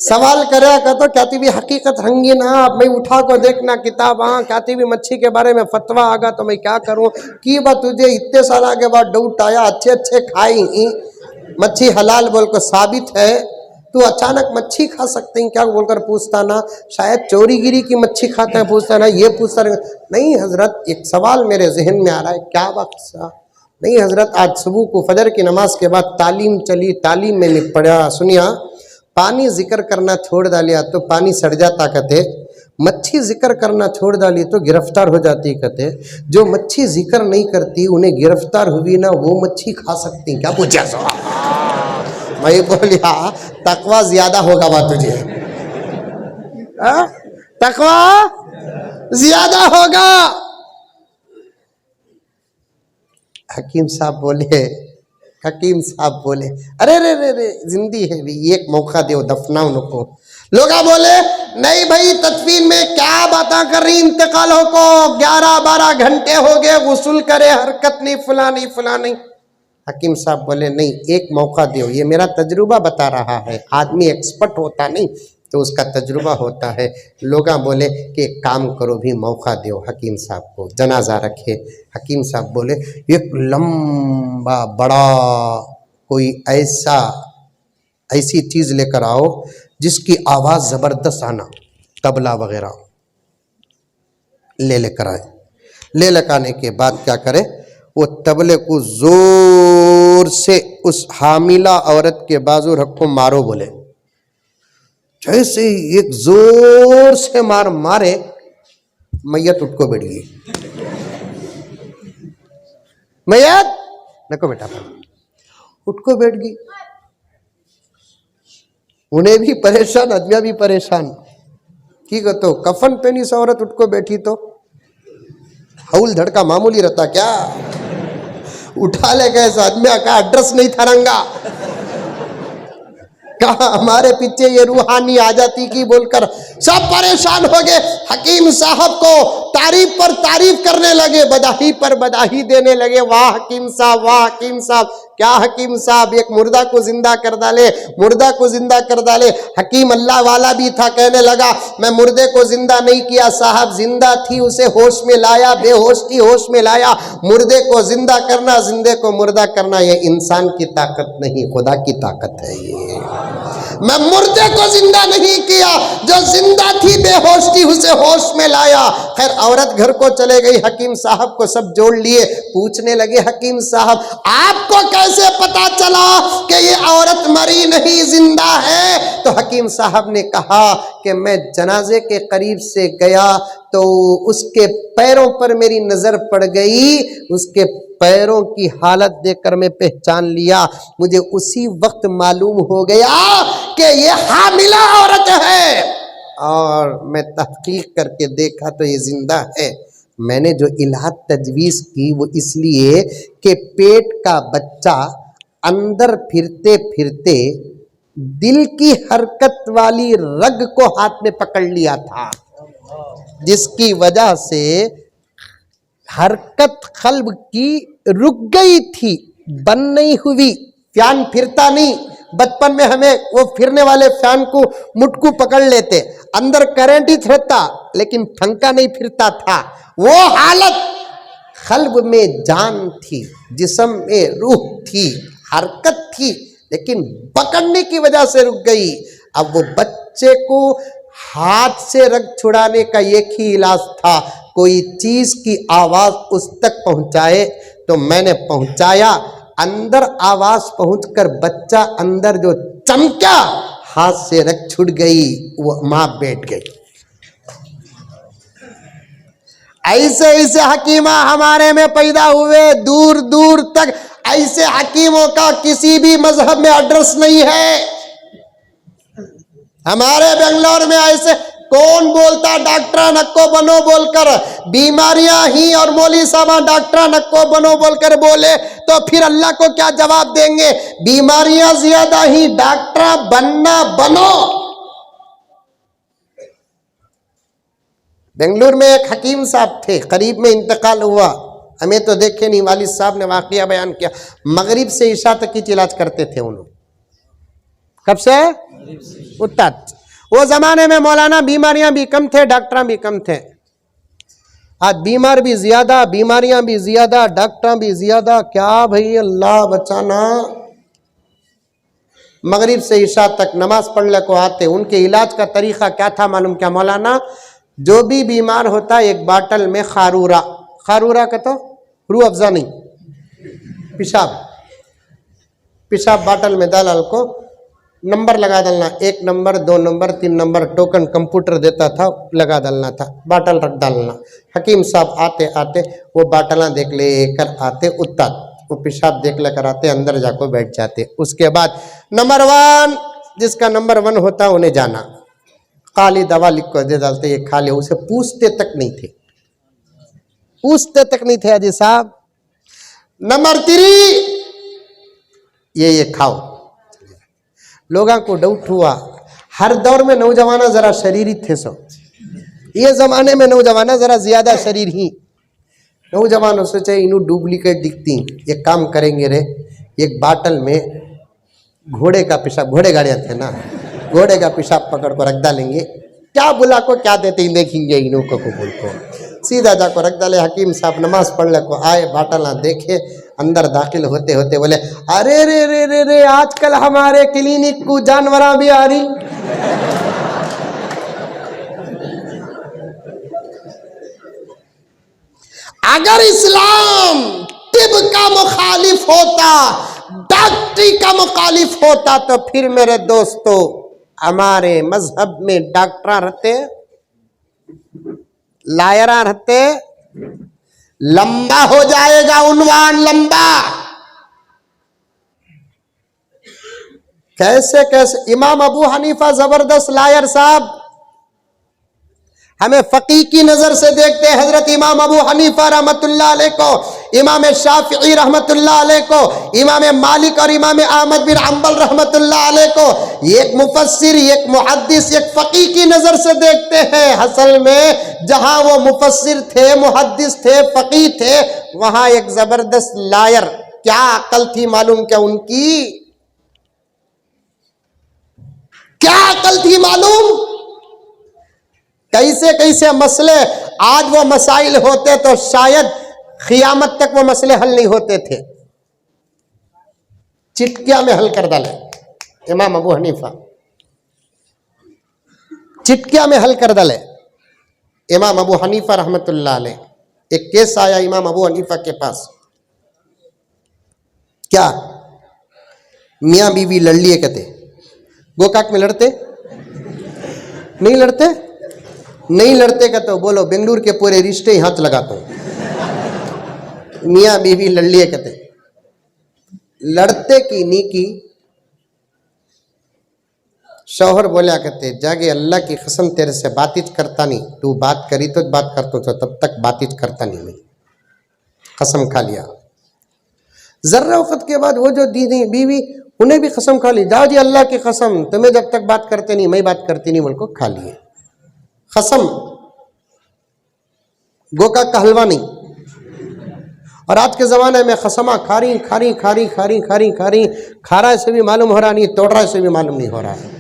[SPEAKER 1] सवाल करे का तो कहती भी हकीकत रंगीन हाँ मैं उठा को देखना किताब हाँ कहती भी मच्छी के बारे में फतवा आगा तो मैं क्या करूं की बात तुझे इतने साल के बाद डाउट आया अच्छे अच्छे खाई मच्छी हलाल बोल कर साबित है तू अचानक मच्छी खा सकते हैं क्या बोलकर पूछता ना शायद चोरीगिरी की मच्छी खाता है पूछता ना ये पूछता नहीं हजरत एक सवाल मेरे जहन में आ रहा है क्या वक्त नहीं हजरत आज सुबह को फजर की नमाज के बाद तालीम चली तालीम में पढ़ा सुनिया पानी जिक्र करना छोड़ डालिया तो पानी सड़ जाता कहते मच्छी जिक्र करना छोड़ डाली तो गिरफ्तार हो जाती कहते जो मच्छी जिक्र नहीं करती उन्हें गिरफ्तार हुई ना वो मच्छी खा सकती क्या पूछा सवाल मैं बोलिया तकवा ज्यादा होगा बात तुझे तकवा ज्यादा होगा हकीम साहब बोले अरे रे रे रे जिंदी है भी एक मौका दो दफनाओ उनको लोग बोले नहीं भाई तदफीन में क्या बातें कर रही इंतकालों को 11-12 घंटे हो गए गुस्ल करे हरकत नहीं फलानी हकीम साहब बोले नहीं एक मौका दो ये मेरा तजुर्बा बता रहा है आदमी एक्सपर्ट होता नहीं तो उसका तजुर्बा होता है लोग बोले कि एक काम करो भी मौका दो हकीम साहब को जनाजा रखे हकीम साहब बोले एक लंबा बड़ा कोई ऐसी चीज़ लेकर आओ जिसकी आवाज़ ज़बरदस्त आना तबला वगैरह लेकर आए लेकर आने के बाद क्या करे वो तबले को जोर से उस हामिला औरत के बाजू रखो मारो बोले जैसे ही एक जोर से मारे मैयत उठ को बैठ गई मैयत नको बेटा उठ को बैठ गई उन्हें भी परेशान आदमिया भी परेशान ठीक है तो कफन पहनी से औरत उठ को बैठी तो हौल धड़का मामूली रहता क्या उठा ले गए आदमिया का एड्रेस नहीं थरंगा कहा हमारे पीछे ये रूहानी आ जाती की बोलकर सब परेशान हो गए हकीम साहब को तारीफ पर तारीफ करने लगे बदाही पर बदाही देने लगे वाह हकीम साहब क्या हकीम साहब एक मुर्दा को जिंदा कर डाले हकीम अल्लाह वाला भी था कहने लगा मैं मुर्दे को जिंदा नहीं किया साहब जिंदा थी उसे होश में लाया बेहोश थी होश में लाया मुर्दे को जिंदा करना जिंदे को मुर्दा करना ये इंसान की ताकत नहीं खुदा की ताकत है ये मैं मुर्दे को जिंदा नहीं किया जो जिंदा थी बेहोश थी उसे होश में लाया खैर औरत घर को चले गई हकीम साहब को सब जोड़ लिए पूछने लगे हकीम साहब आपको कैसे पता चला कि ये औरत मरी नहीं जिंदा है तो हकीम साहब ने कहा कि मैं जनाजे के करीब से गया तो उसके पैरों पर मेरी नजर पड़ गई उसके पैरों की हालत देखकर मैं पहचान लिया मुझे उसी वक्त मालूम हो गया कि ये हामिला औरत है और मैं तहकीक करके देखा तो ये जिंदा है मैंने जो इलाज तजवीज़ की वो इसलिए कि पेट का बच्चा अंदर फिरते फिरते दिल की हरकत वाली रग को हाथ में पकड़ लिया था जिसकी वजह से हरकत कल्ब की रुक गई थी बंद नहीं हुई फैन फिरता नहीं बचपन में हमें वो फिरने वाले फैन को मुटकू पकड़ लेते अंदर करंट ही था लेकिन पंखा नहीं फिरता था वो हालत कल्ब में जान थी जिस्म में रूह थी हरकत थी लेकिन पकड़ने की वजह से रुक गई अब वो बच्चे को हाथ से रग छुड़ाने का एक ही इलाज था कोई चीज की आवाज उस तक पहुंचाए तो मैंने पहुंचाया अंदर आवाज पहुंचकर बच्चा अंदर जो चमका हाथ से रग छुट गई वो मां बैठ गई ऐसे ऐसे हकीमा हमारे में पैदा हुए दूर दूर तक ऐसे हकीमों का किसी भी मजहब में एड्रेस नहीं है हमारे बेंगलोर में ऐसे कौन बोलता डॉक्टर नक्को बनो बोलकर बीमारियां ही और मौली साहब डॉक्टर नक्को बनो बोलकर बोले तो फिर अल्लाह को क्या जवाब देंगे बीमारियां ज्यादा ही डॉक्टर बनना बनो बेंगलुरु में एक हकीम साहब थे करीब में इंतकाल हुआ हमें तो देखे नहीं वालिद साहब ने वाकया बयान किया मगरिब से ईशा तक की इलाज करते थे उन्होंने कब से? उत्तत। वो जमाने में मौलाना बीमारियां भी कम थे, डॉक्टर भी कम थे। आज बीमार भी ज्यादा, बीमारियां भी ज्यादा, डॉक्टर भी ज्यादा। क्या भाई, अल्लाह बचाना। मगरिब से ईशा तक नमाज पढ़ने को आते, उनके इलाज का तरीका क्या था मालूम क्या मौलाना? जो भी बीमार होता एक बाटल में खारूरा, खारूरा का तो रूह अफ़ज़ा नहीं, पेशाब, पेशाब बाटल में डाल को नंबर लगा डालना, 1 number 2 number 3 number, token computer देता था, लगा डालना था, बाटल रख डालना। हकीम साहब आते आते वो बाटला देख लेकर आते, उत्ता वो पेशाब देख लेकर आते, अंदर जाकर बैठ जाते। उसके बाद नंबर 1 जिसका नंबर 1 होता उन्हें जाना, काली दवा लिख कर दे डालते, ये खा ले। उसे पूछते तक नहीं थे, पूछते तक नहीं थे, अजी साहब नंबर 3 ये खाओ। लोगों को डाउट हुआ, हर दौर में नौजवाना जरा शरीरी थे सो, ये जमाने में नौजवाना जरा ज्यादा शरीर ही। नौजवानों सोचे इन्हों डुप्लीकेट दिखती, एक काम करेंगे रे, एक बाटल में घोड़े का पेशाब, घोड़े गाड़ियाँ थे ना, घोड़े का पेशाब पकड़ को रख डालेंगे, क्या बुला को क्या देते देखेंगे इन्हों को कबूल को, सीधा जाको रख डाले। हकीम साहब नमाज पढ़ने को आए, बाटला देखे, अंदर दाखिल होते होते बोले, अरे रे रे रे रे, आजकल हमारे क्लिनिक को जानवरा भी आ रही। अगर इस्लाम तिब का मुखालिफ होता, डॉक्टरी का मुखालिफ होता, तो फिर मेरे दोस्तों हमारे मजहब में डॉक्टर रहते, लायरा रहते, लंबा हो जाएगा उन्वान, लंबा। कैसे कैसे इमाम अबू हनीफा जबरदस्त लायर साहब, हमें फकीह की नजर से देखते हैं। हजरत इमाम अबू हनीफा रहमतुल्लाह अलैह को, इमाम शाफिई रहमतुल्लाह अलैह को, इमाम मालिक और इमाम अहमद बिन हंबल रहमतुल्लाह अलैह को एक मुफस्सिर, एक मुहद्दिस, एक फकीह की नजर से देखते हैं। असल में जहां वो मुफस्सिर थे, मुहद्दिस थे, फकीह थे, वहां एक जबरदस्त लायर, क्या अकल थी मालूम क्या उनकी, क्या अकल थी मालूम, कैसे कैसे मसले, आज वो मसाइल होते तो शायद क़ियामत तक वो मसले हल नहीं होते थे, चिटकिया में हल कर डाले इमाम अबू हनीफा, चिटकिया में हल कर डाले इमाम अबू हनीफा रहमतुल्लाह अलैह। एक केस आया इमाम अबू हनीफा के पास, क्या मियां बीवी लड़ लिए कहते, गोकाक में लड़ते नहीं, लड़ते नहीं, लड़ते का तो बोलो बेंगलुरु के पूरे रिश्ते ही हाथ लगाता हूं। मियां बीवी लड़ लिए कहते, लड़ते की नी की, शौहर बोला कहते, जागे अल्लाह की कसम तेरे से बातचीत करता नहीं, तू बात करी तो बात करता तो तब तक बातचीत करता नहीं, मैं कसम खा लिया। जर्रा वक्त के बाद वो जो दीदी बीवी उन्हें भी कसम खा ली, जाओ जी अल्लाह की कसम, तुम्हें जब तक बात करते नहीं मैं बात करती नहीं, बोल को खा लिए कसम। गोका का हलवा नहीं। और आज के ज़माने में खसमा खारी खारी खारी खारी खारी खारी, खारा से भी मालूम हो रहा नहीं, तोड़रा से भी मालूम नहीं हो रहा है।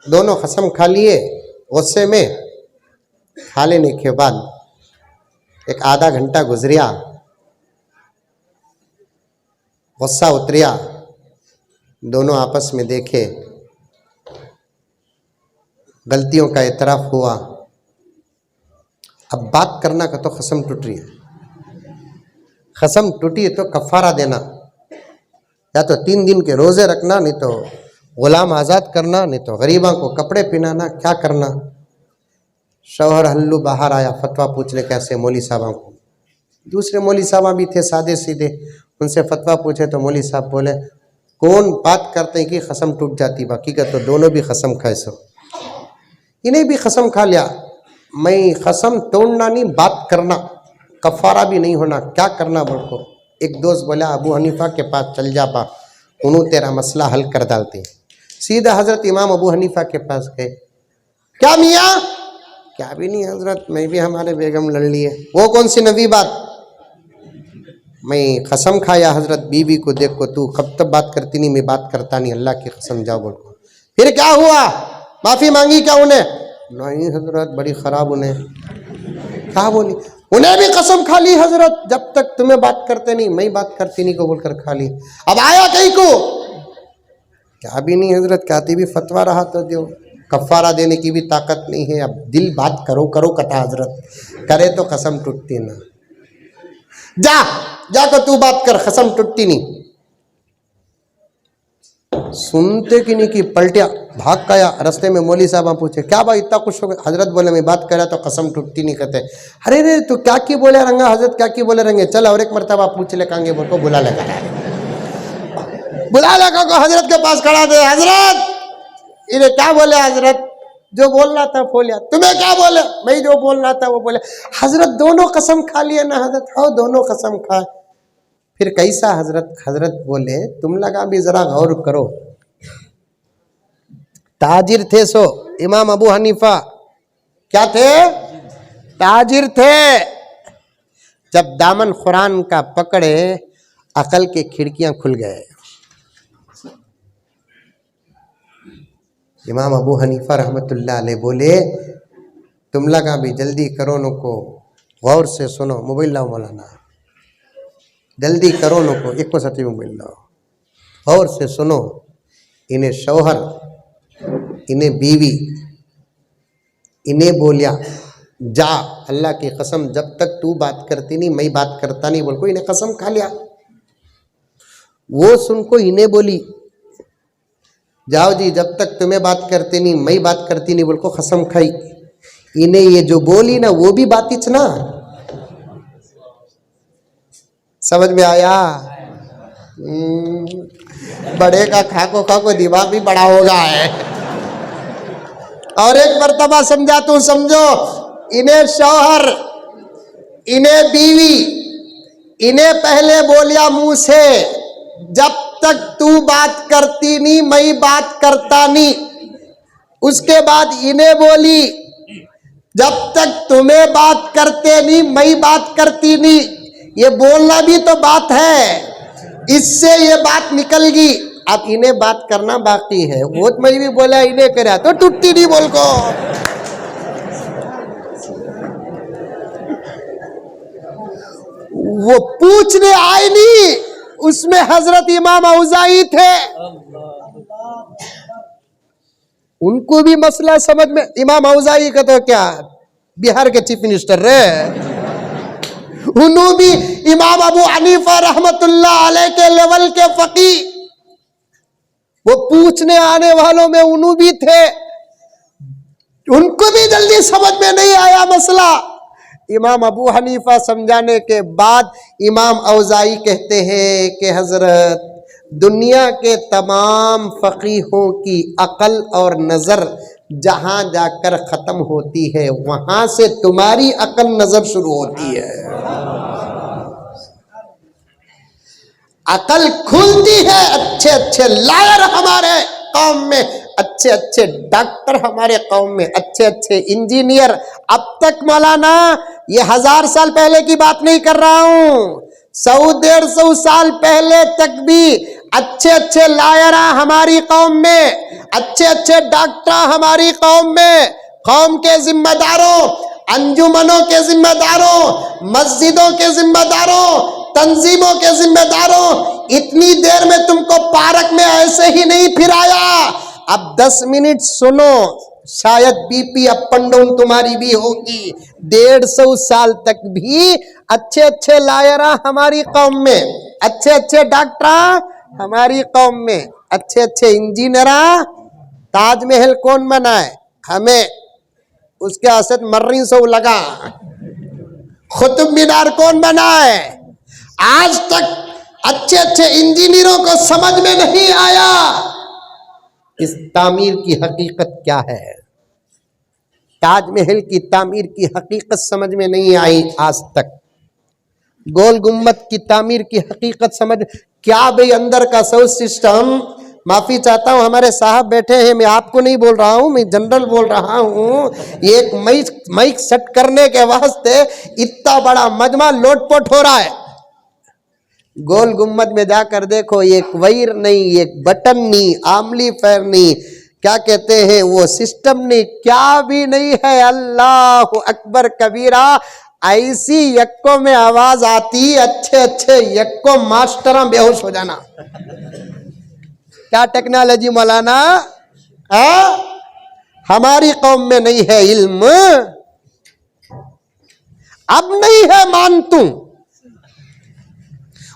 [SPEAKER 1] दोनों कसम खा लिए, गुस्से में खा लेने के बाद एक आधा घंटा गुजरिया, गुस्सा उतरिया, दोनों आपस में देखे, गलतियों का एतराफ़ हुआ। अब बात करना का तो कसम टूट रही है, कसम टूटी है तो कफ़ारा देना, या तो 3 दिन के रोज़े रखना, नहीं तो ग़ुलाम आज़ाद करना, नहीं तो गरीबों को कपड़े पहनाना, क्या करना। शौहर हल्लू बाहर आया फतवा पूछने, कैसे मौली साहबों को, दूसरे मौली साहबा भी थे सादे सीधे, उनसे फतवा पूछे तो मौली साहब बोले, कौन बात करते हैं कि कसम टूट जाती, बाकी का तो दोनों भी कसम खाए सो, इन्हें भी कसम खा लिया, मैं कसम तोड़ना नहीं, बात करना, कफ़ारा भी नहीं होना, क्या करना बोल को। एक दोस्त बोला अबू हनीफा के पास चल जा बा, उन्होंने तेरा मसला हल कर डालते हैं। सीधा हजरत इमाम अबू हनीफा के पास गए, क्या मियाँ, क्या भी नहीं हजरत, मैं भी हमारे बेगम लड़ लिए। वो कौन सी नबी बात, मैं कसम खाया हजरत बीवी को, देखो तू कब तक बात करती नहीं, मैं बात करता नहीं, अल्लाह की कसम जाओ बोल को। फिर क्या हुआ, माफी मांगी क्या उन्हें? नहीं हजरत बड़ी खराब उन्हें क्या बोली, उन्हें भी कसम खा ली हजरत जब तक तुम्हें बात करते नहीं मैं बात करती नहीं को बोलकर खा ली। अब आया कहीं को क्या भी नहीं हजरत, कहती भी फतवा रहा तो दो, कफारा देने की भी ताकत नहीं है। अब दिल बात करो करो कटा हजरत, करे तो कसम टूटती ना, जा जाकर तू बात कर, कसम टूटती नहीं। सुनते कि नहीं कि पलटिया भाग गया। रास्ते में मौली साहब पूछे क्या भाई इतना खुश हो गए? हजरत बोले मैं बात करा तो कसम टूटती नहीं कहते। अरे रे तू क्या की बोले रंगा हजरत, क्या की बोले रंगे, चल और एक मरतबा पूछ ले कांगे बोल को बुला लेगा, बुला लेगा को हजरत के पास खड़ा दे। हजरत इन्हें क्या बोले हजरत, जो बोलना था बोलिया, तुम्हें क्या बोले? मैं जो बोलना था वो बोले। हजरत दोनों कसम खा लिए ना हजरत? हाँ दोनों कसम खा। फिर कैसा हजरत? हजरत बोले तुम लगा भी जरा गौर करो, ताजिर थे सो इमाम अबू हनीफा क्या थे? ताजिर थे। जब दामन कुरान का पकड़े अकल के खिड़कियां खुल गए। इमाम अबू हनीफा रहमतुल्लाह अलैह बोले तुम लगा भी जल्दी करो नो को, गौर से सुनो, मोबाइल लाओ मौलाना, जल्दी करो नो को, एक को सती मोबाइल लाओ, गौर से सुनो। इन्हें शौहर, इन्हें बीवी, इन्हें बोलिया जा अल्लाह की कसम जब तक तू बात करती नहीं मैं बात करता नहीं बोल को, इन्हें कसम खा लिया। वो सुन को इन्हें बोली जाओ जी जब तक तुम्हें बात करते नहीं मैं बात करती नहीं बोल को कसम खाई। इन्हें ये जो बोली ना वो भी बातिच ना, समझ में आया? बड़े का खाको दिमाग भी बड़ा होगा है। और एक मर्तबा समझा तू समझो, इन्हें शौहर, इन्हें बीवी, इन्हें पहले बोलिया मुंह से जब तक तू बात करती नहीं मैं बात करता नहीं। उसके बाद इन्हें बोली जब तक तुम्हें बात करते नहीं मैं बात करती नहीं। ये बोलना भी तो बात है, इससे ये बात निकल गई। अब इन्हें बात करना बाकी है, वो तो मैं भी बोला इन्हें करा तो टूटती नहीं बोल को। वो पूछने आए नहीं, उसमें हजरत इमाम औजाई थे, उनको भी मसला समझ में। इमाम औजाई का तो क्या बिहार के चीफ मिनिस्टर रहे, उन्होंने भी इमाम अबू हनीफा रहमतुल्लाह अलैह के लेवल के फकी, वो पूछने आने वालों में उन्होंने भी थे, उनको भी जल्दी समझ में नहीं आया मसला। इमाम अबू हनीफा समझाने के बाद इमाम औजाई कहते हैं कि हजरत दुनिया के तमाम फकीहों की अकल और नजर जहां जाकर खत्म होती है वहां से तुम्हारी अकल नजर शुरू होती है। अकल खुलती है, अच्छे अच्छे लायर हमारे कौम में, अच्छे अच्छे डॉक्टर हमारे कौम में, अच्छे अच्छे इंजीनियर। अब तक मौलाना ये 1000 साल पहले की बात नहीं कर रहा हूं, 100-150 साल पहले तक भी अच्छे अच्छे लायरा हमारी कौम में, अच्छे अच्छे डॉक्टर हमारी कौम में, कौम के जिम्मेदारों, अंजुमनों के जिम्मेदारों, मस्जिदों के जिम्मेदारों, तंजीमों के जिम्मेदारों, इतनी देर में तुमको पार्क में ऐसे ही नहीं फिराया। अब 10 मिनट सुनो, शायद बीपी अप एंड डाउन तुम्हारी भी होगी। 150 साल तक भी अच्छे अच्छे लायरा हमारी कौम में, अच्छे अच्छे डॉक्टर हमारी कौम में, अच्छे अच्छे इंजीनियर। ताजमहल कौन बनाए? हमें, उसके असद मर्री से लगा। कुतुब मीनार कौन बनाए? आज तक अच्छे अच्छे इंजीनियरों को समझ में नहीं आया इस तामीर की हकीकत क्या है। ताजमहल की तामीर की हकीकत समझ में नहीं आई आज तक। गोल गुम्बद की तामीर की हकीकत समझ क्या भाई, अंदर का साउंड सिस्टम। माफी चाहता हूं, हमारे साहब बैठे हैं, मैं आपको नहीं बोल रहा हूं, मैं जनरल बोल रहा हूं। एक माइक सेट करने के वास्ते इतना बड़ा मजमा लोटपोट हो रहा है। गोल गुम्बद में जाकर देखो, एक वायर नहीं, एक बटन नहीं, आमली फायर नहीं, क्या कहते हैं वो सिस्टम नहीं, क्या भी नहीं है। अल्लाह अकबर कबीरा। ऐसी यक्को में आवाज आती, अच्छे अच्छे यक्को मास्टरा बेहोश हो जाना। क्या टेक्नोलॉजी मौलाना। हमारी कौम में नहीं है इल्म, अब नहीं है मानतू,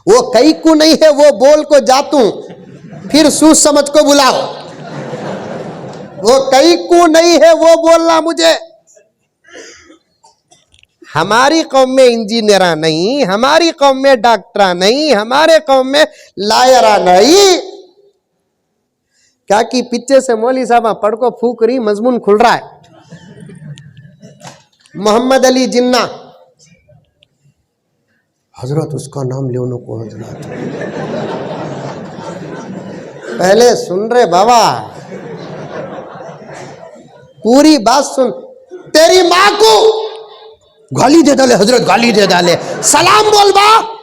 [SPEAKER 1] वो कई को नहीं है, वो बोल को जातू, फिर सूझ समझ को बुलाओ। वो कई को नहीं है, वो बोलना मुझे। हमारी कौम में इंजीनियरा नहीं, हमारी कौम में डॉक्टरा नहीं, हमारे कौम में लायरा नहीं। क्या कि पीछे से मौली साहब पढ़ को फूक रही, मजमून खुल रहा है। मोहम्मद अली जिन्ना, हजरत उसका नाम ले को हजरत, पहले सुन रहे बाबा, पूरी बात सुन। तेरी माँ को गाली दे डाले हजरत, गाली दे डाले, सलाम बोल बा।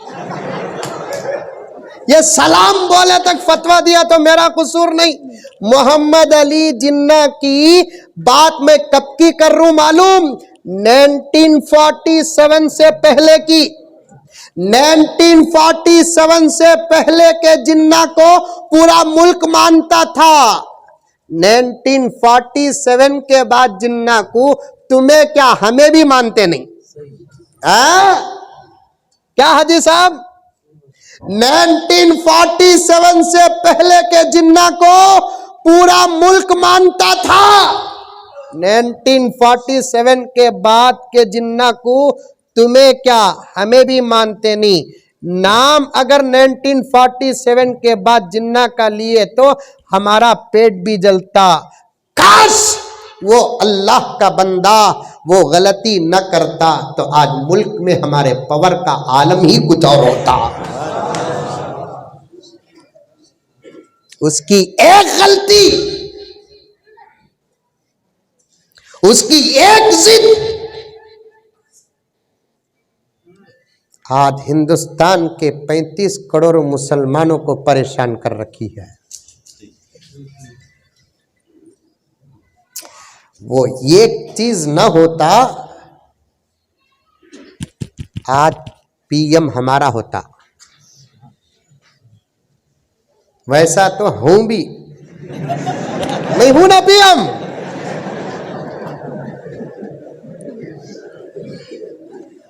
[SPEAKER 1] ये सलाम बोले तक फतवा दिया तो मेरा कसूर नहीं। मोहम्मद अली जिन्ना की बात मैं कब की कर रहा हूं मालूम? 1947 से पहले की। 1947 से पहले के जिन्ना को पूरा मुल्क मानता था। 1947 के बाद जिन्ना को तुम्हें क्या, हमें भी मानते नहीं। क्या हाजी साहब? 1947 से पहले के जिन्ना को पूरा मुल्क मानता था। 1947 के बाद के जिन्ना को तुम्हें क्या, हमें भी मानते नहीं। नाम अगर 1947 के बाद जिन्ना का लिए तो हमारा पेट भी जलता। काश वो अल्लाह का बंदा वो गलती न करता तो आज मुल्क में हमारे पावर का आलम ही कुछ और होता। उसकी एक गलती, उसकी एक जिद आज हिंदुस्तान के 35 करोड़ मुसलमानों को परेशान कर रखी है। वो एक चीज न होता, आज पीएम हमारा होता। वैसा तो हूं भी, मैं हूं ना पीएम।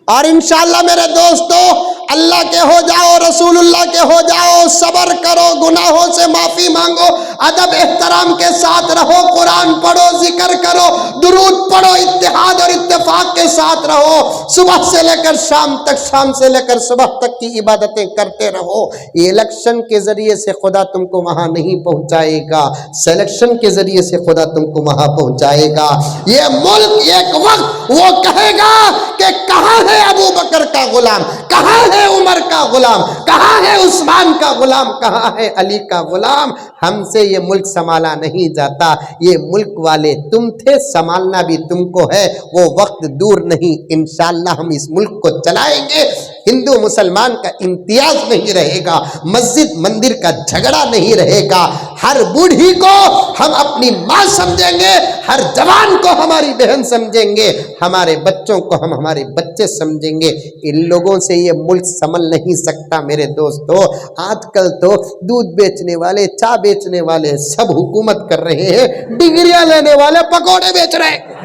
[SPEAKER 1] और इंशाअल्लाह मेरे दोस्तों, अल्लाह के हो जाओ, रसूलुल्लाह के हो जाओ, सब्र करो, गुनाहों से माफी मांगो, अदब एहतराम के साथ रहो, कुरान पढ़ो, जिक्र करो, दुरूद पढ़ो, इत्तेहाद और इत्तेफाक के साथ रहो, सुबह से लेकर शाम तक, शाम से लेकर सुबह तक की इबादतें करते रहो। ये इलेक्शन के जरिए से खुदा तुमको वहां नहीं पहुंचाएगा, सिलेक्शन के जरिए से खुदा तुमको वहां पहुंचाएगा। ये मुल्क एक वक्त वो कहेगा कि कहां है अबू बकर का गुलाम, कहां है उमर का गुलाम, कहां है उस्मान का गुलाम, कहां है अली का गुलाम। हमसे ये मुल्क संभाला नहीं जाता, ये मुल्क वाले तुम थे, संभालना भी तुमको है। वो वक्त दूर नहीं, इंशाअल्लाह हम इस मुल्क को चलाएंगे। हिंदू मुसलमान का इम्तियाज नहीं रहेगा, मस्जिद मंदिर का झगड़ा नहीं रहेगा। हर बूढ़ी को हम अपनी माँ समझेंगे, हर जवान को हमारी बहन समझेंगे, हमारे बच्चों को हम हमारे बच्चे समझेंगे। इन लोगों से ये मुल्क संभल नहीं सकता मेरे दोस्तों। आजकल तो दूध बेचने वाले, चाय बेचने वाले सब हुकूमत कर रहे हैं, डिग्रियां लेने वाले पकौड़े बेच रहे हैं।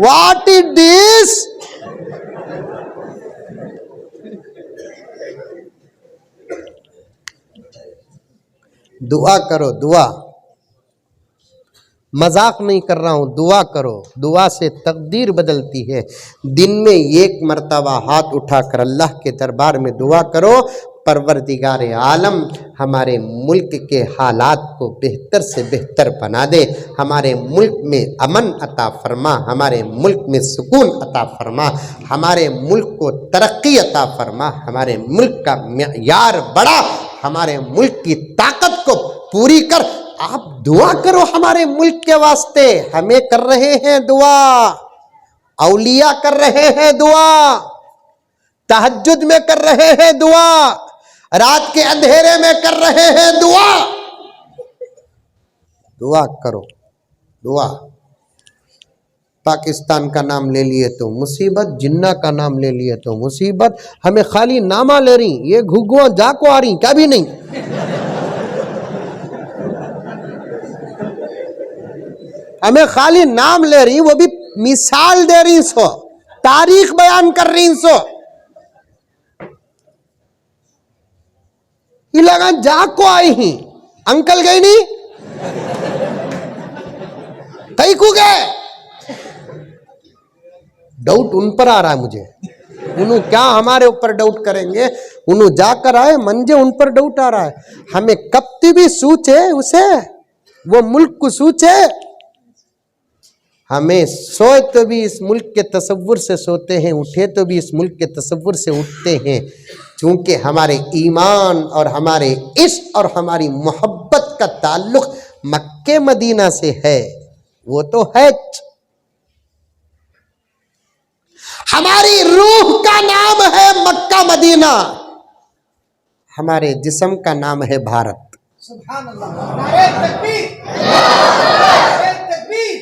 [SPEAKER 1] What is this? दुआ करो, दुआ, मजाक नहीं कर रहा हूं, दुआ करो। दुआ से तकदीर बदलती है। दिन में एक मर्तबा हाथ उठाकर अल्लाह के दरबार में दुआ करो, परवरदिगार आलम हमारे मुल्क के हालात को बेहतर से बेहतर बना दे, हमारे मुल्क में अमन अता फरमा, हमारे मुल्क में सुकून अता फरमा, हमारे मुल्क को तरक्की अता फरमा, हमारे मुल्क का मेयार बढ़ा, हमारे मुल्क की ताकत को पूरी कर। आप दुआ करो हमारे मुल्क के वास्ते। हमें कर रहे हैं दुआ, औलिया कर रहे हैं दुआ, तहज्जुद में कर रहे हैं दुआ, रात के अंधेरे में कर रहे हैं दुआ। दुआ करो, दुआ। पाकिस्तान का नाम ले लिए तो मुसीबत, जिन्ना का नाम ले लिए तो मुसीबत, हमें खाली नामा ले रही, ये घुग्गुआ जाको आ रही, क्या भी नहीं। हमें खाली नाम ले रही, वो भी मिसाल दे रही सो, तारीख बयान कर रही सो। ये लगा जाको आई ही, अंकल गई नहीं, कई को गए। डाउट उन पर आ रहा है मुझे, उन्होंने क्या हमारे ऊपर डाउट करेंगे, उन्होंने जाकर आए, मंजे उन पर डाउट आ रहा है। हमें कब भी सूचे उसे, वो मुल्क को सूचे। हमें सोए तो भी इस मुल्क के तसव्वुर से सोते हैं, उठे तो भी इस मुल्क के तसव्वुर से उठते हैं, क्योंकि हमारे ईमान और हमारे इश्क और हमारी मोहब्बत का ताल्लुक मक्के मदीना से है। वो तो है, हमारी रूह का नाम है मक्का मदीना, हमारे जिस्म का नाम है भारत।
[SPEAKER 2] सुभान अल्लाह, नारे तकबीर, नारे तकबीर।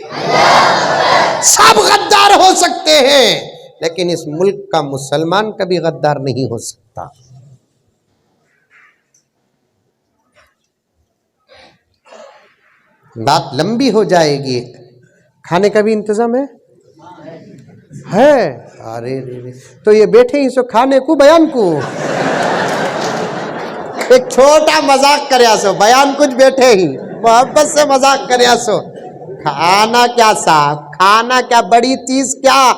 [SPEAKER 1] सब गद्दार हो सकते हैं, लेकिन इस मुल्क का मुसलमान कभी गद्दार नहीं हो सकता। बात लंबी हो जाएगी। खाने का भी इंतजाम है? अरे रे, तो ये बैठे ही सो खाने को बयान को एक छोटा मजाक करे सो, बयान कुछ बैठे ही मोहब्बत से मजाक करे सो। खाना क्या साहब, खाना क्या बड़ी चीज, क्या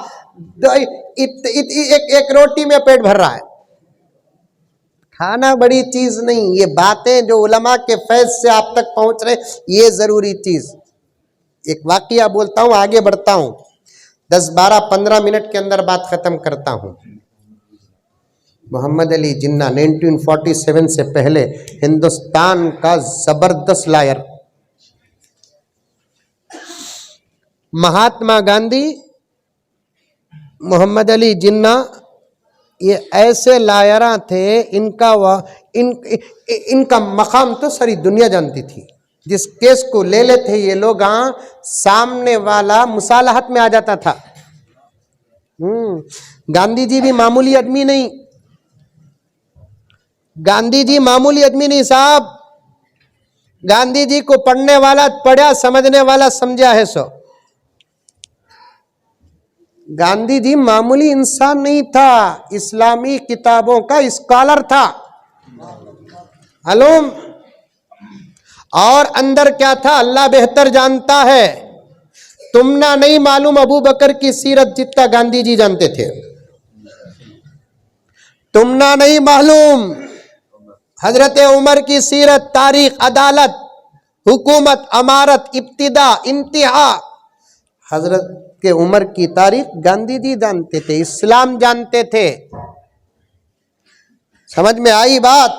[SPEAKER 1] एक रोटी में पेट भर रहा है। खाना बड़ी चीज नहीं, ये बातें जो उलमा के फैज से आप तक पहुंच रहे, ये जरूरी चीज। एक वाकया बोलता हूं, आगे बढ़ता हूं, 10, 12, 15 मिनट के अंदर बात खत्म करता हूं। मोहम्मद अली जिन्ना 1947 से पहले हिंदुस्तान का जबरदस्त लायर। महात्मा गांधी, मोहम्मद अली जिन्ना, ये ऐसे लायरा थे, इनका मकाम तो सारी दुनिया जानती थी। जिस केस को ले लेते ये लोग, सामने वाला मुसालहत में आ जाता था। गांधी जी भी मामूली आदमी नहीं, गांधी जी मामूली आदमी नहीं साहब। गांधी जी को पढ़ने वाला पढ़ा, समझने वाला समझा है सो। गांधी जी मामूली इंसान नहीं था, इस्लामी किताबों का स्कॉलर था। मालूम, और अंदर क्या था अल्लाह बेहतर जानता है। तुमना नहीं मालूम अबू बकर की सीरत जितना गांधी जी जानते थे। तुमना नहीं मालूम हजरत उमर की सीरत, तारीख, अदालत, हुकूमत, अमारत, इब्तिदा, इंतहा। हजरत के उमर की तारीख गांधी जी जानते थे, इस्लाम जानते थे। समझ में आई बात?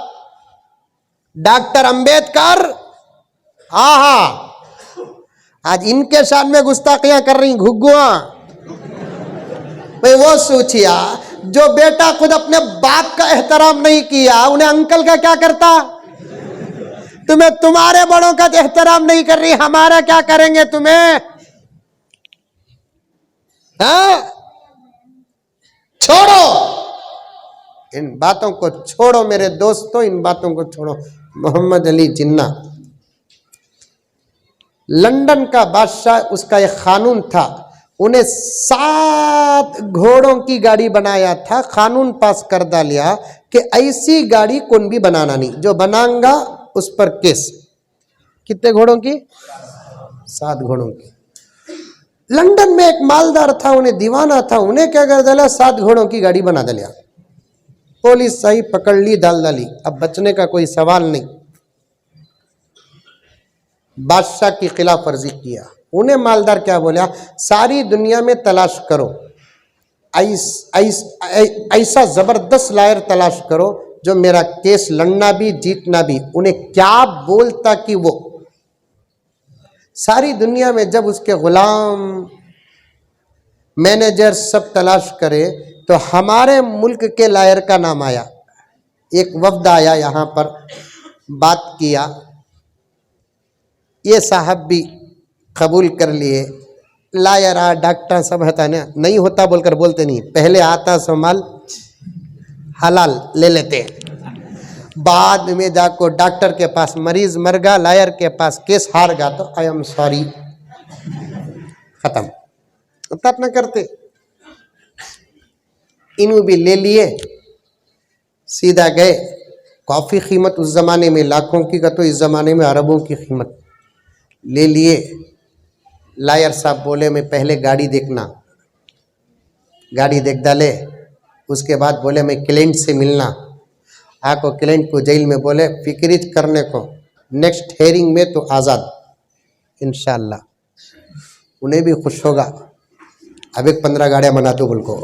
[SPEAKER 1] डॉक्टर अंबेडकर, आहा, आज इनके शान में गुस्ताखियां कर रही घुग्गुआ। भाई वो सोचिया, जो बेटा खुद अपने बाप का एहतराम नहीं किया, उन्हें अंकल का क्या करता? तुम्हें तुम्हारे बड़ों का एहतराम नहीं कर रही, हमारा क्या करेंगे तुम्हें? हाँ? छोड़ो इन बातों को, छोड़ो मेरे दोस्तों, इन बातों को छोड़ो। मोहम्मद अली जिन्ना लंदन का बादशाह, उसका एक कानून था, उन्हें 7 घोड़ों की गाड़ी बनाया था। कानून पास कर डालिया कि ऐसी गाड़ी कौन भी बनाना नहीं, जो बनाऊंगा उस पर केस। कितने घोड़ों की? 7 घोड़ों की। लंदन में एक मालदार था, उन्हें दीवाना था, उन्हें क्या कर डाला, 7 घोड़ों की गाड़ी बना डालिया। पुलिस सही पकड़ ली, डाल डाली, अब बचने का कोई सवाल नहीं। बादशाह की खिलाफ वर्जी किया। उन्हें मालदार क्या बोला, सारी दुनिया में तलाश करो, ऐसा जबरदस्त लायर तलाश करो जो मेरा केस लड़ना भी जीतना भी। उन्हें क्या बोलता कि वो सारी दुनिया में जब उसके गुलाम मैनेजर सब तलाश करे तो हमारे मुल्क के लायर का नाम आया, एक वफ्द आया यहाँ पर, बात किया, ये साहब भी कबूल कर लिए, लायर डॉक्टर सब होता है ना, नहीं होता बोलकर बोलते नहीं, पहले आता सो माल हलाल ले लेते हैं, बाद में जाको डॉक्टर के पास मरीज मर गया, लायर के पास केस हार गया तो आई एम सॉरी, खत्म, तब न करते। इन्हों भी ले लिए, सीधा गए, कॉफ़ी कीमत उस ज़माने में लाखों की का, तो इस ज़माने में अरबों की कीमत, ले लिए। लायर साहब बोले मैं पहले गाड़ी देखना, गाड़ी देख डाले, उसके बाद बोले मैं क्लाइंट से मिलना, आको क्लाइंट को जेल में बोले फिक्रिज करने को, नेक्स्ट हेयरिंग में तो आज़ाद इंशाअल्लाह, उन्हें भी खुश होगा। अब एक 15 गाड़ियाँ बना दो बोल को।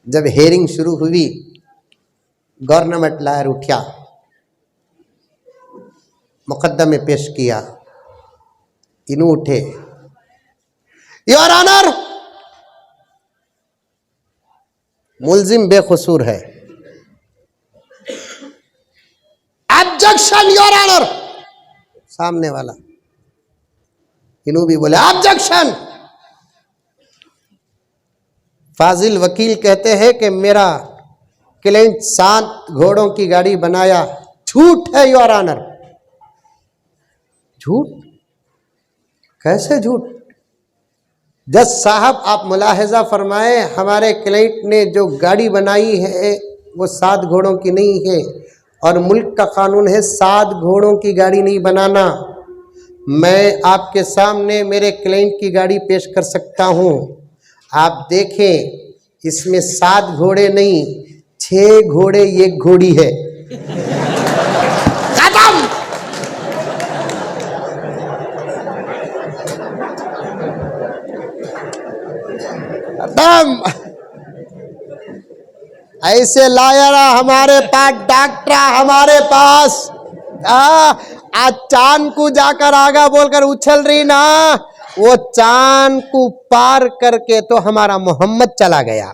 [SPEAKER 1] जब हेयरिंग शुरू हुई, गवर्नमेंट लायर उठा, मुकद्दमे पेश किया, इन्हों उठे, योर ऑनर मुलजिम बेकसूर है, ऑब्जेक्शन योर ऑनर, सामने वाला, इन्हों भी बोले ऑब्जेक्शन। फाजिल वकील कहते हैं कि मेरा क्लाइंट 7 घोड़ों की गाड़ी बनाया, झूठ है योर ऑनर। झूठ? कैसे झूठ? जज साहब आप मुलाहिजा फरमाए, हमारे क्लाइंट ने जो गाड़ी बनाई है वो 7 घोड़ों की नहीं है, और मुल्क का कानून है 7 घोड़ों की गाड़ी नहीं बनाना। मैं आपके सामने मेरे क्लाइंट की गाड़ी पेश कर सकता हूँ, आप देखें, इसमें 7 घोड़े नहीं 6 घोड़े 1 घोड़ी है, खत्म। खत्म। ऐसे लायरा हमारे पास, डॉक्टर हमारे पास, आज चांद को जाकर आगा बोलकर उछल रही ना, वो चांद को पार करके तो हमारा मोहम्मद चला गया।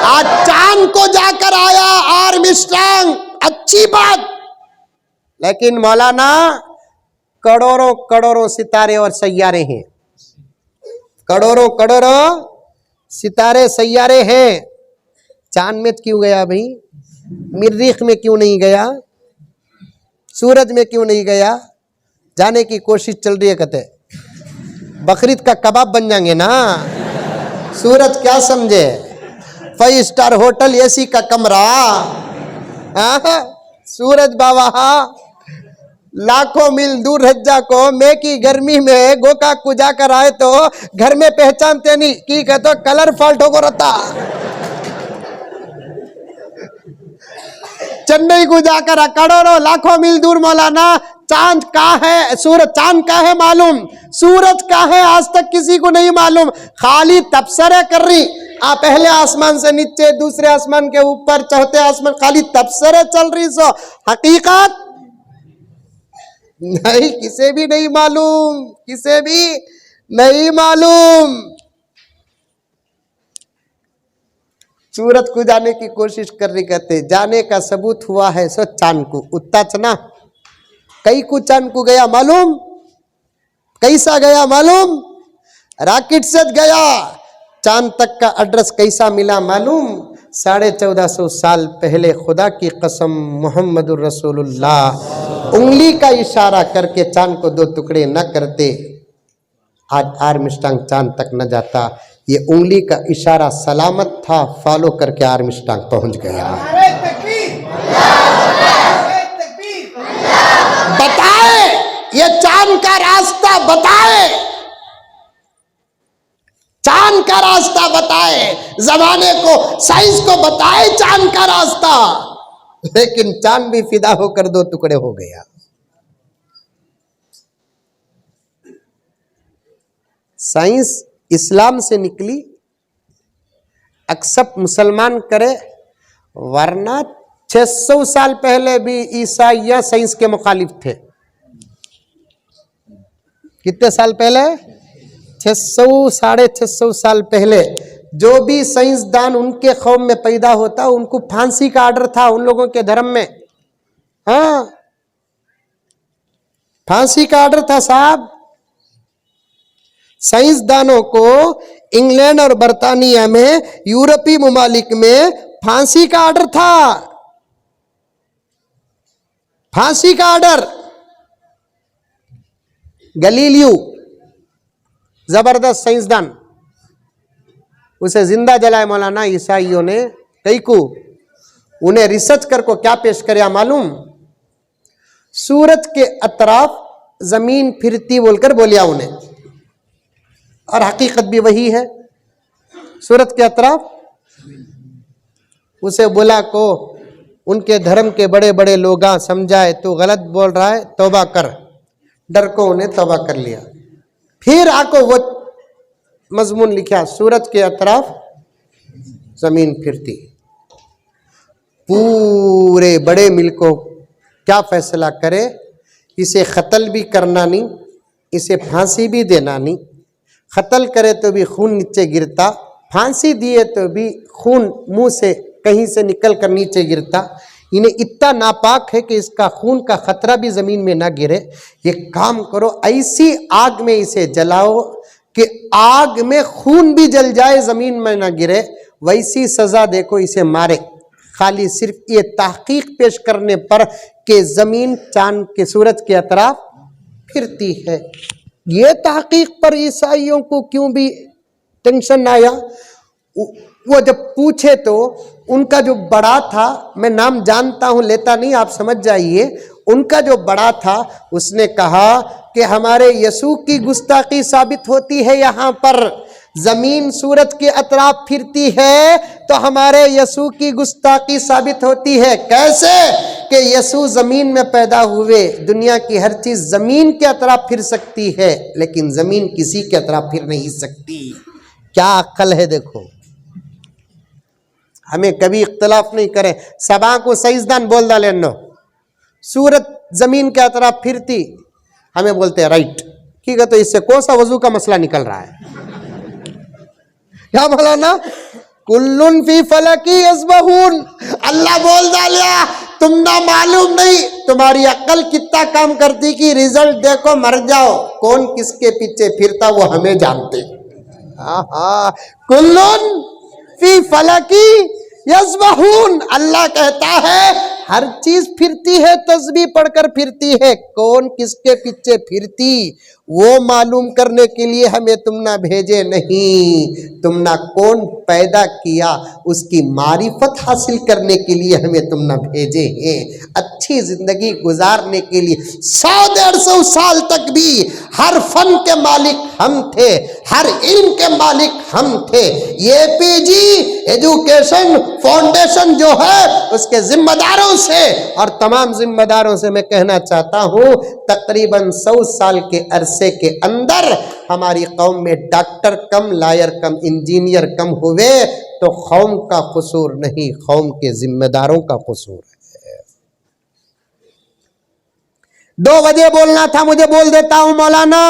[SPEAKER 1] आज चांद को जाकर आया आर्मस्ट्रांग, अच्छी बात, लेकिन मौलाना करोड़ों करोड़ों सितारे और सैयारे हैं, करोड़ों करोड़ों सितारे सैयारे हैं, चांद में क्यों गया भाई? मरीख में क्यों नहीं गया? सूरज में क्यों नहीं गया? जाने की कोशिश चल रही है, कहते बकरीद का कबाब बन जाएंगे ना। सूरज क्या समझे? 5 स्टार होटल, एसी का कमरा, सूरज बाबा लाखों मील दूर रज्जा को मैं की गर्मी में गोका को जाकर आए तो घर में पहचानते नहीं की कहते कलर फॉल्ट हो रहता। चेन्नई को जाकर करोड़ों लाखों मील दूर मौलाना, चांद का है, सूरज चांद का है मालूम, सूरज का है आज तक किसी को नहीं मालूम, खाली तबसरे कर रही, पहले आसमान से नीचे, दूसरे आसमान के ऊपर, चौथे आसमान, खाली तबसरे चल रही, सो हकीकत नहीं, किसे भी नहीं मालूम, किसे भी नहीं मालूम। सूरज को जाने की कोशिश कर रही, कहते जाने का सबूत हुआ है सो चांद को, उत्ता चना कई को चांद को गया मालूम, कैसा गया मालूम? रॉकेट से गया, चांद तक का एड्रेस कैसा मिला मालूम? 1450 साल पहले खुदा की कसम मोहम्मदुर रसूलुल्लाह उंगली का इशारा करके चांद को 2 टुकड़े न करते, आज आर्मस्ट्रांग चांद तक न जाता। ये उंगली का इशारा सलामत था, फॉलो करके आर्मस्ट्रांग पहुंच गया। बताए ये चांद का रास्ता, बताए चांद का रास्ता, बताए जमाने को, साइंस को बताए चांद का रास्ता, लेकिन चांद भी फिदा होकर 2 टुकड़े हो गया। साइंस इस्लाम से निकली, एक्सेप्ट मुसलमान करे, वरना 600 साल पहले भी ईसाइया साइंस के मुखालिफ थे। कितने साल पहले? 600 650 साल पहले जो भी साइंसदान उनके कौम में पैदा होता उनको फांसी का आर्डर था उन लोगों के धर्म में। हाँ, फांसी का आर्डर था साहब। साइंसदानों को इंग्लैंड और बर्तानिया में, यूरोपीय ममालिक में फांसी का आर्डर था, फांसी का आर्डर। गलीलियो जबरदस्त साइंसदान, उसे जिंदा जलाए मौलाना ईसाइयों ने। कई को उन्हें रिसर्च कर को क्या पेश किया मालूम? सूरज के अतराफ जमीन फिरती बोलकर बोलिया उन्हें, और हकीकत भी वही है। सूरज के अतराफ उसे बोला को उनके धर्म के बड़े बड़े लोग समझाए तो गलत बोल रहा है, तौबा कर। डर को उन्हें तौबा कर लिया। फिर आको वो मजमून लिखा, सूरज के अतराफ जमीन फिरती। पूरे बड़े मिल्कों क्या फैसला करे, इसे कत्ल भी करना नहीं, इसे फांसी भी देना नहीं। कत्ल करे तो भी खून नीचे गिरता, फांसी दिए तो भी खून मुंह से कहीं से निकल कर नीचे गिरता। इन्हें इतना नापाक है कि इसका खून का खतरा भी जमीन में ना गिरे। ये काम करो, ऐसी आग में इसे जलाओ कि आग में खून भी जल जाए, जमीन में ना गिरे। वैसी सजा देखो, इसे मारे। खाली सिर्फ ये तहकीक पेश करने पर कि जमीन चांद के सूरज के अतराफ फिरती है। ये तहकीक पर ईसाइयों को क्यों भी टेंशन आया? वो जब पूछे तो उनका जो बड़ा था, मैं नाम जानता हूं लेता नहीं, आप समझ जाइए, उनका जो बड़ा था उसने कहा कि हमारे यसू की गुस्ताखी साबित होती है। यहाँ पर जमीन सूरज के अतराफ फिरती है तो हमारे यसू की गुस्ताखी साबित होती है। कैसे? कि यसू जमीन में पैदा हुए, दुनिया की हर चीज जमीन के अतराफ फिर सकती है, लेकिन जमीन किसी के अतराफ फिर नहीं सकती। क्या अक्ल है देखो। हमें कभी इख्तलाफ नहीं करें, सबा को साइंसदान बोल डाले नो सूरज जमीन के अतराफ फिरती, हमें बोलते हैं राइट, ठीक है। तो इससे कौन सा वजू का मसला निकल रहा है? क्या बोला ना, कुल्लुन फी फलकी यस्बहून। अल्लाह बोल डालिया, तुम ना मालूम नहीं तुम्हारी अक्ल कितना काम करती कि रिजल्ट देखो मर जाओ। कौन किसके पीछे फिरता वो हमें जानते। कुल्लुन फी फलकी यस्बहून। अल्लाह कहता है हर चीज फिरती है, तस्बीह पढ़कर फिरती है। कौन किसके पीछे फिरती वो मालूम करने के लिए हमें तुम ना भेजे नहीं, तुम ना कौन पैदा किया उसकी मारिफत हासिल करने के लिए हमें तुम ना भेजे हैं। अच्छी जिंदगी गुजारने के लिए 100-150 साल तक भी हर फन के मालिक हम थे, हर इल्म के मालिक हम थे। ये पीजी एजुकेशन फाउंडेशन जो है उसके जिम्मेदारों से और तमाम जिम्मेदारों से मैं कहना चाहता हूं, तकरीबन 100 साल के अरसे के अंदर हमारी कौम में डॉक्टर कम, लायर कम, इंजीनियर कम हुए तो कौम का कसूर नहीं, कौम के जिम्मेदारों का कसूर है। 2 वजह बोलना था, मुझे बोल देता हूं मौलाना।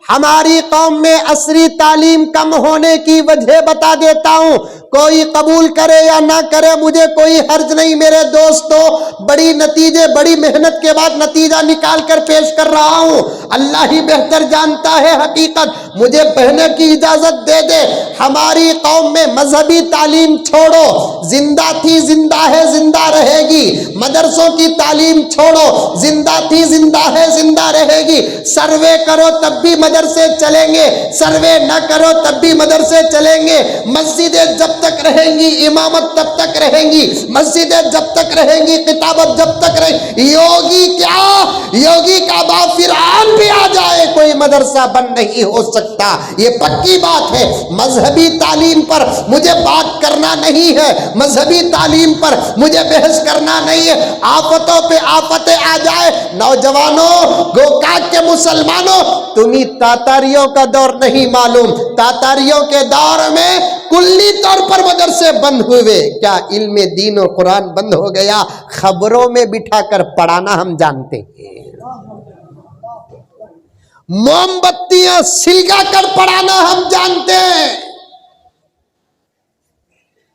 [SPEAKER 1] हमारी कौम में असरी तालीम कम होने की वजह बता देता हूं। कोई कबूल करे या ना करे मुझे कोई हर्ज नहीं मेरे दोस्तों। बड़ी नतीजे, बड़ी मेहनत के बाद नतीजा निकाल कर पेश कर रहा हूं। अल्लाह ही बेहतर जानता है हकीकत। मुझे कहने की इजाजत दे दे, हमारी कौम में मजहबी तालीम छोड़ो, जिंदा थी जिंदा है जिंदा रहेगी। मदरसों की तालीम छोड़ो, जिंदा थी जिंदा है जिंदा रहेगी। सर्वे करो तब भी मदरसे चलेंगे, सर्वे न करो तब भी मदरसे चलेंगे। मस्जिदें जब तक रहेंगी, इमामत तब तक रहेंगी। मस्जिदें जब तक रहेंगी, किताबत जब तक रहेगी। योगी क्या, योगी का बाप फिरआन भी आ जाए, कोई मदरसा बंद नहीं हो सकता। ये पक्की बात है। मजहबी तालीम पर मुझे बात करना नहीं है, मजहबी तालीम पर मुझे बहस करना नहीं है। आफतों पे आफतें आ जाए, नौजवानों, गोकाक के मुसलमानों, तुम्हें तातारियों का दौर नहीं मालूम। तातारियों के दौर में कुल्ली तौर पर मदरसे बंद हुए। क्या इल्म दीन और कुरान बंद हो गया? खबरों में बिठाकर पढ़ाना हम जानते हैं। मोमबत्तियां सिलगा कर पढ़ाना हम जानते हैं।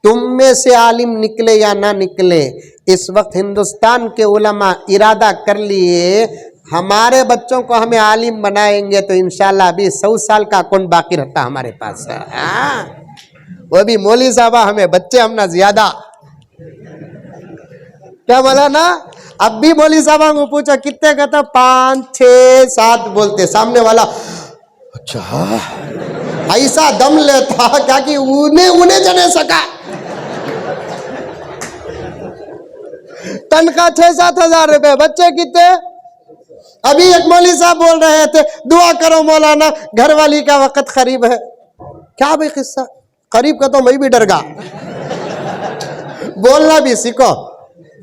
[SPEAKER 1] तुम में से आलिम निकले या ना निकले, इस वक्त हिंदुस्तान के उलमा इरादा कर लिए हमारे बच्चों को हमें आलिम बनाएंगे तो इंशाल्लाह अभी 100 साल का अकाउंट बाकी रहता हमारे पास। वो भी मौली साहबा हमें बच्चे हमना ज्यादा। क्या बोला ना, अब भी मौली साहबा को पूछा कितने का था, 5 6 7 बोलते, सामने वाला अच्छा ऐसा दम लेता क्या कि उन्हें जने सका। तनख्वाह 6-7 हजार रुपए, बच्चे कितने। अभी एक मौली साहब बोल रहे थे दुआ करो मौलाना घरवाली का वक्त करीब है। क्या भाई किस्सा, करीब का तो मैं भी डर गया। बोलना भी सीखो,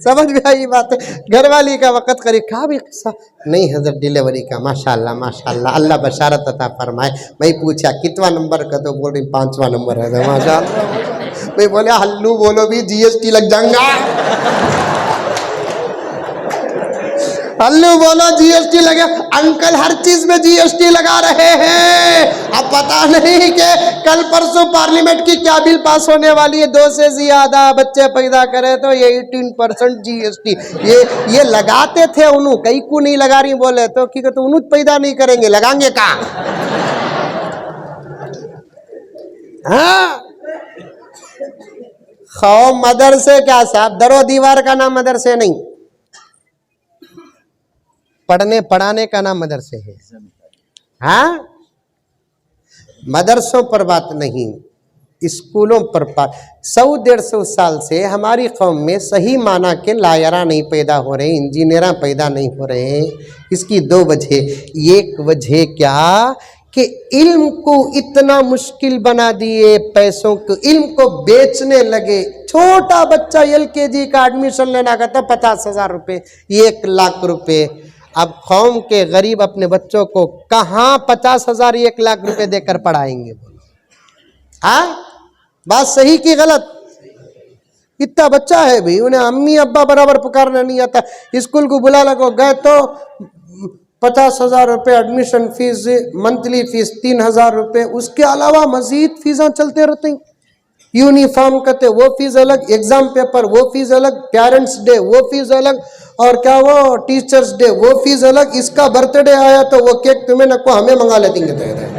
[SPEAKER 1] समझ में आई बात है। घरवाली का वक्त करीब, क्या भी किस्सा नहीं हजरत डिलीवरी का, माशाल्लाह माशाल्लाह अल्लाह बशारत अता फरमाए। मैं पूछा कितवा नंबर का, तो बोल रही 5वां नंबर है। माशाल्लाह। मैं बोले हल्लू बोलो भी जीएसटी लग जाएगा। हल्लू बोलो जीएसटी लगे। अंकल हर चीज में जीएसटी लगा रहे हैं। अब पता नहीं कि कल परसों पार्लियामेंट की क्या बिल पास होने वाली है, 2 से ज्यादा बच्चे पैदा करे तो ये 18% जीएसटी ये लगाते थे। उन्हों कई को नहीं लगा रही बोले तो कि तो उन्हों पैदा नहीं करेंगे, लगाएंगे का। हाँ खौ मदरसे क्या साहब, दरो दीवार का नाम मदरसे नहीं, पढ़ने पढ़ाने का नाम मदरसे है। हाँ मदरसों पर बात नहीं, स्कूलों पर बात। 100-150 साल से हमारी कौम में सही माना के लायरा नहीं पैदा हो रहे, इंजीनियर पैदा नहीं हो रहे। इसकी 2 वजह। एक वजह क्या कि इल्म को इतना मुश्किल बना दिए, पैसों को इल्म को बेचने लगे। छोटा बच्चा LKG का एडमिशन लेना का तो 50,000 रुपये, 1 लाख रुपए। अब कौम के गरीब अपने बच्चों को कहाँ 50,000 1 लाख रुपए देकर पढ़ाएंगे। हाँ बात सही की गलत। इतना बच्चा है भी, उन्हें अम्मी अब्बा बराबर पुकारना नहीं आता। स्कूल को बुला लगो गए तो 50,000 रुपये एडमिशन फीस, मंथली फीस 3,000 रुपये, उसके अलावा मजीद फीसा चलते रहते हैं। यूनिफॉर्म करते वो फीस अलग, एग्जाम पेपर वो फीस अलग, पेरेंट्स डे वो फीस अलग, और क्या वो टीचर्स डे वो फीस अलग। इसका बर्थडे आया तो वो केक तुम्हें न को हमें मंगा लेते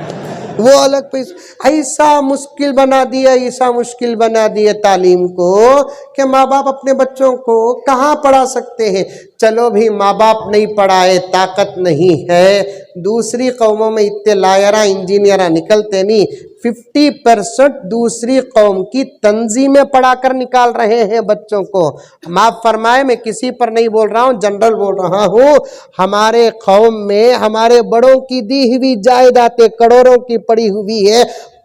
[SPEAKER 1] वो अलग पैसा। ऐसा मुश्किल बना दिया, ऐसा मुश्किल बना दिया तालीम को कि माँ बाप अपने बच्चों को कहाँ पढ़ा सकते हैं। चलो भी माँ बाप नहीं पढ़ाए, ताकत नहीं है। दूसरी कौमों में इतने लायरा इंजीनियर निकलते नहीं, 50% दूसरी कौम की तंजीमें पढ़ाकर निकाल रहे हैं बच्चों को। माफ फरमाए, मैं किसी पर नहीं बोल रहा हूँ, जनरल बोल रहा हूँ। हमारे कौम में हमारे बड़ों की दी हुई जायदादें करोड़ों की पड़ी हुई है।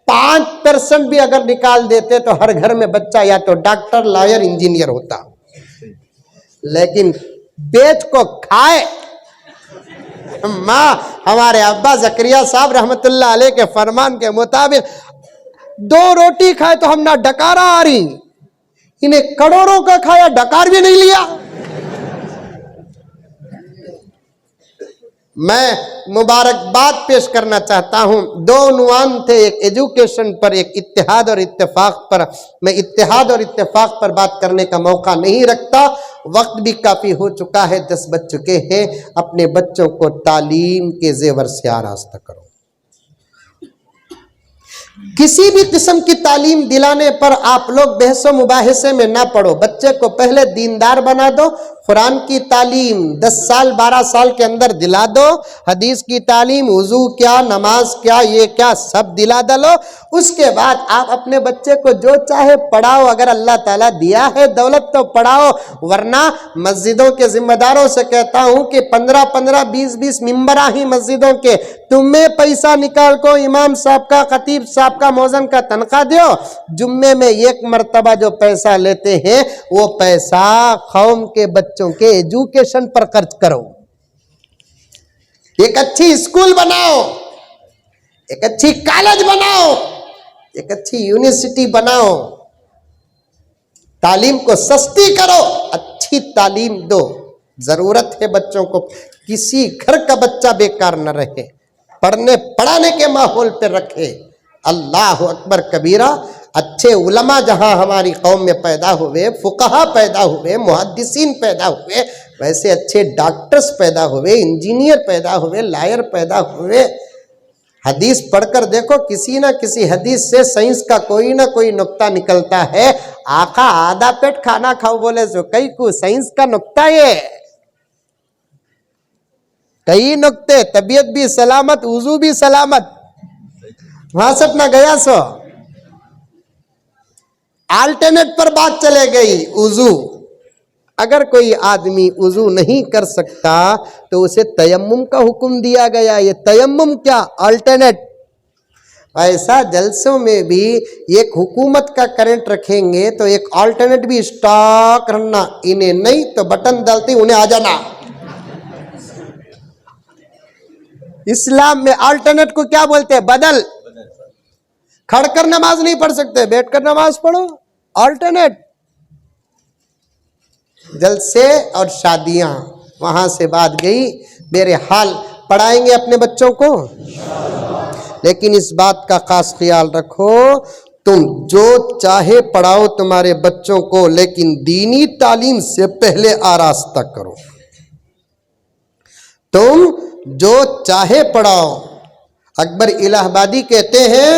[SPEAKER 1] 5% भी अगर निकाल देते तो हर घर में बच्चा या तो डॉक्टर, लॉयर, इंजीनियर होता। लेकिन बेच को खाए। माँ हमारे अब्बा जकरिया साहब रहमतुल्लाह अलैह के फरमान के मुताबिक 2 रोटी खाए तो हम ना डकारा आ रही, इन्हें करोड़ों का खाया, डकार भी नहीं लिया। मैं मुबारकबाद पेश करना चाहता हूं। 2 उन्वान थे, एक एजुकेशन पर, एक इत्तेहाद और इत्तेफाक पर। मैं इत्तेहाद और इत्तेफाक पर बात करने का मौका नहीं रखता, वक्त भी काफ़ी हो चुका है, 10 बज चुके हैं। अपने बच्चों को तालीम के जेवर से आरास्ता करो। किसी भी किस्म की तालीम दिलाने पर आप लोग बहस मुबाहिसे में ना पड़ो। बच्चे को पहले दीनदार बना दो। कुरान की तालीम 10 साल 12 साल के अंदर दिला दो। हदीस की तालीम, वुजू क्या, नमाज क्या, ये क्या, सब दिला दलो। उसके बाद आप अपने बच्चे को जो चाहे पढ़ाओ। अगर अल्लाह ताला दिया है दौलत तो पढ़ाओ, वरना मस्जिदों के जिम्मेदारों से कहता हूं कि 15-15, 20-20 मिंबरा ही मस्जिदों के, तुम्हें पैसा निकाल को इमाम साहब का, खतीब साहब का, मौजन का तनख्वाह दो। जुम्मे में 1 मरतबा जो पैसा लेते हैं वो पैसा कौम के बच्चों के एजुकेशन पर खर्च करो। एक अच्छी स्कूल बनाओ, एक अच्छी कॉलेज बनाओ, एक अच्छी यूनिवर्सिटी बनाओ। तालीम को सस्ती करो, अच्छी तालीम दो। जरूरत है बच्चों को, किसी घर का बच्चा बेकार न रहे। पढ़ने पढ़ाने के माहौल पर रखे। अल्लाह अकबर कबीरा। अच्छे उलमा जहाँ हमारी कौम में पैदा हुए, फुकहा पैदा हुए, मुहद्दिसीन पैदा हुए, वैसे अच्छे डॉक्टर्स पैदा हुए, इंजीनियर पैदा हुए, लायर पैदा हुए। हदीस पढ़कर देखो, किसी ना किसी हदीस से साइंस का कोई ना कोई नुक्ता निकलता है। आका आधा पेट खाना खाओ बोले सो कई को साइंस का नुक्ता ये, कई नुक्ते, तबीयत भी सलामत, वुजू भी सलामत, वहां से अपना गया सो। अल्टरनेट पर बात चले गई, वुजू। अगर कोई आदमी वुजू नहीं कर सकता तो उसे तयम्मुम का हुक्म दिया गया। ये तयम्मुम क्या, अल्टरनेट। ऐसा जलसों में भी एक हुकूमत का करंट रखेंगे तो एक अल्टरनेट भी स्टॉक रखना, इन्हें नहीं तो बटन डालते उन्हें आ जाना। इस्लाम में अल्टरनेट को क्या बोलते हैं, बदल। खड़कर नमाज नहीं पढ़ सकते, बैठकर नमाज पढ़ो, अल्टरनेट। जलसे और शादियां, वहां से बात गई। मेरे हाल पढ़ाएंगे अपने बच्चों को, लेकिन इस बात का खास ख्याल रखो, तुम जो चाहे पढ़ाओ तुम्हारे बच्चों को, लेकिन दीनी तालीम से पहले आरास्ता करो। तुम जो चाहे पढ़ाओ। अकबर इलाहाबादी कहते हैं,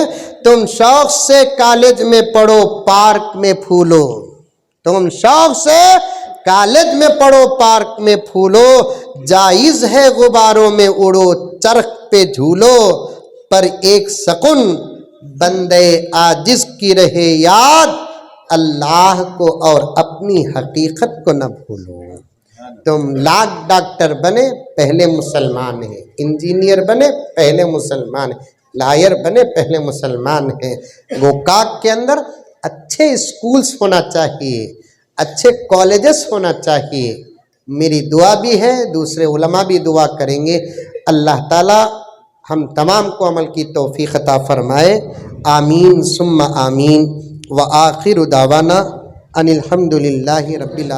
[SPEAKER 1] तुम शौक से कॉलेज में पढ़ो, पार्क में फूलो। तुम शौक से कॉलेज में पढ़ो, पार्क में फूलो। जायज है गुबारों में उड़ो, चरख पे झूलो, पर एक सकून बंदे आजिज की रहे याद, अल्लाह को और अपनी हकीकत को न भूलो। तुम लाख डॉक्टर बने, पहले मुसलमान हैं। इंजीनियर बने, पहले मुसलमान हैं। लायर बने, पहले मुसलमान हैं। गोकाक के अंदर अच्छे स्कूल्स होना चाहिए, अच्छे कॉलेजेस होना चाहिए। मेरी दुआ भी है, दूसरे उलमा भी दुआ करेंगे। अल्लाह ताला हम तमाम को अमल की तौफीक अता फरमाए। आमीन सुम्मा आमीन। व आखिर दावाना अनिल हम्दुलिल्लाहि रब्बिल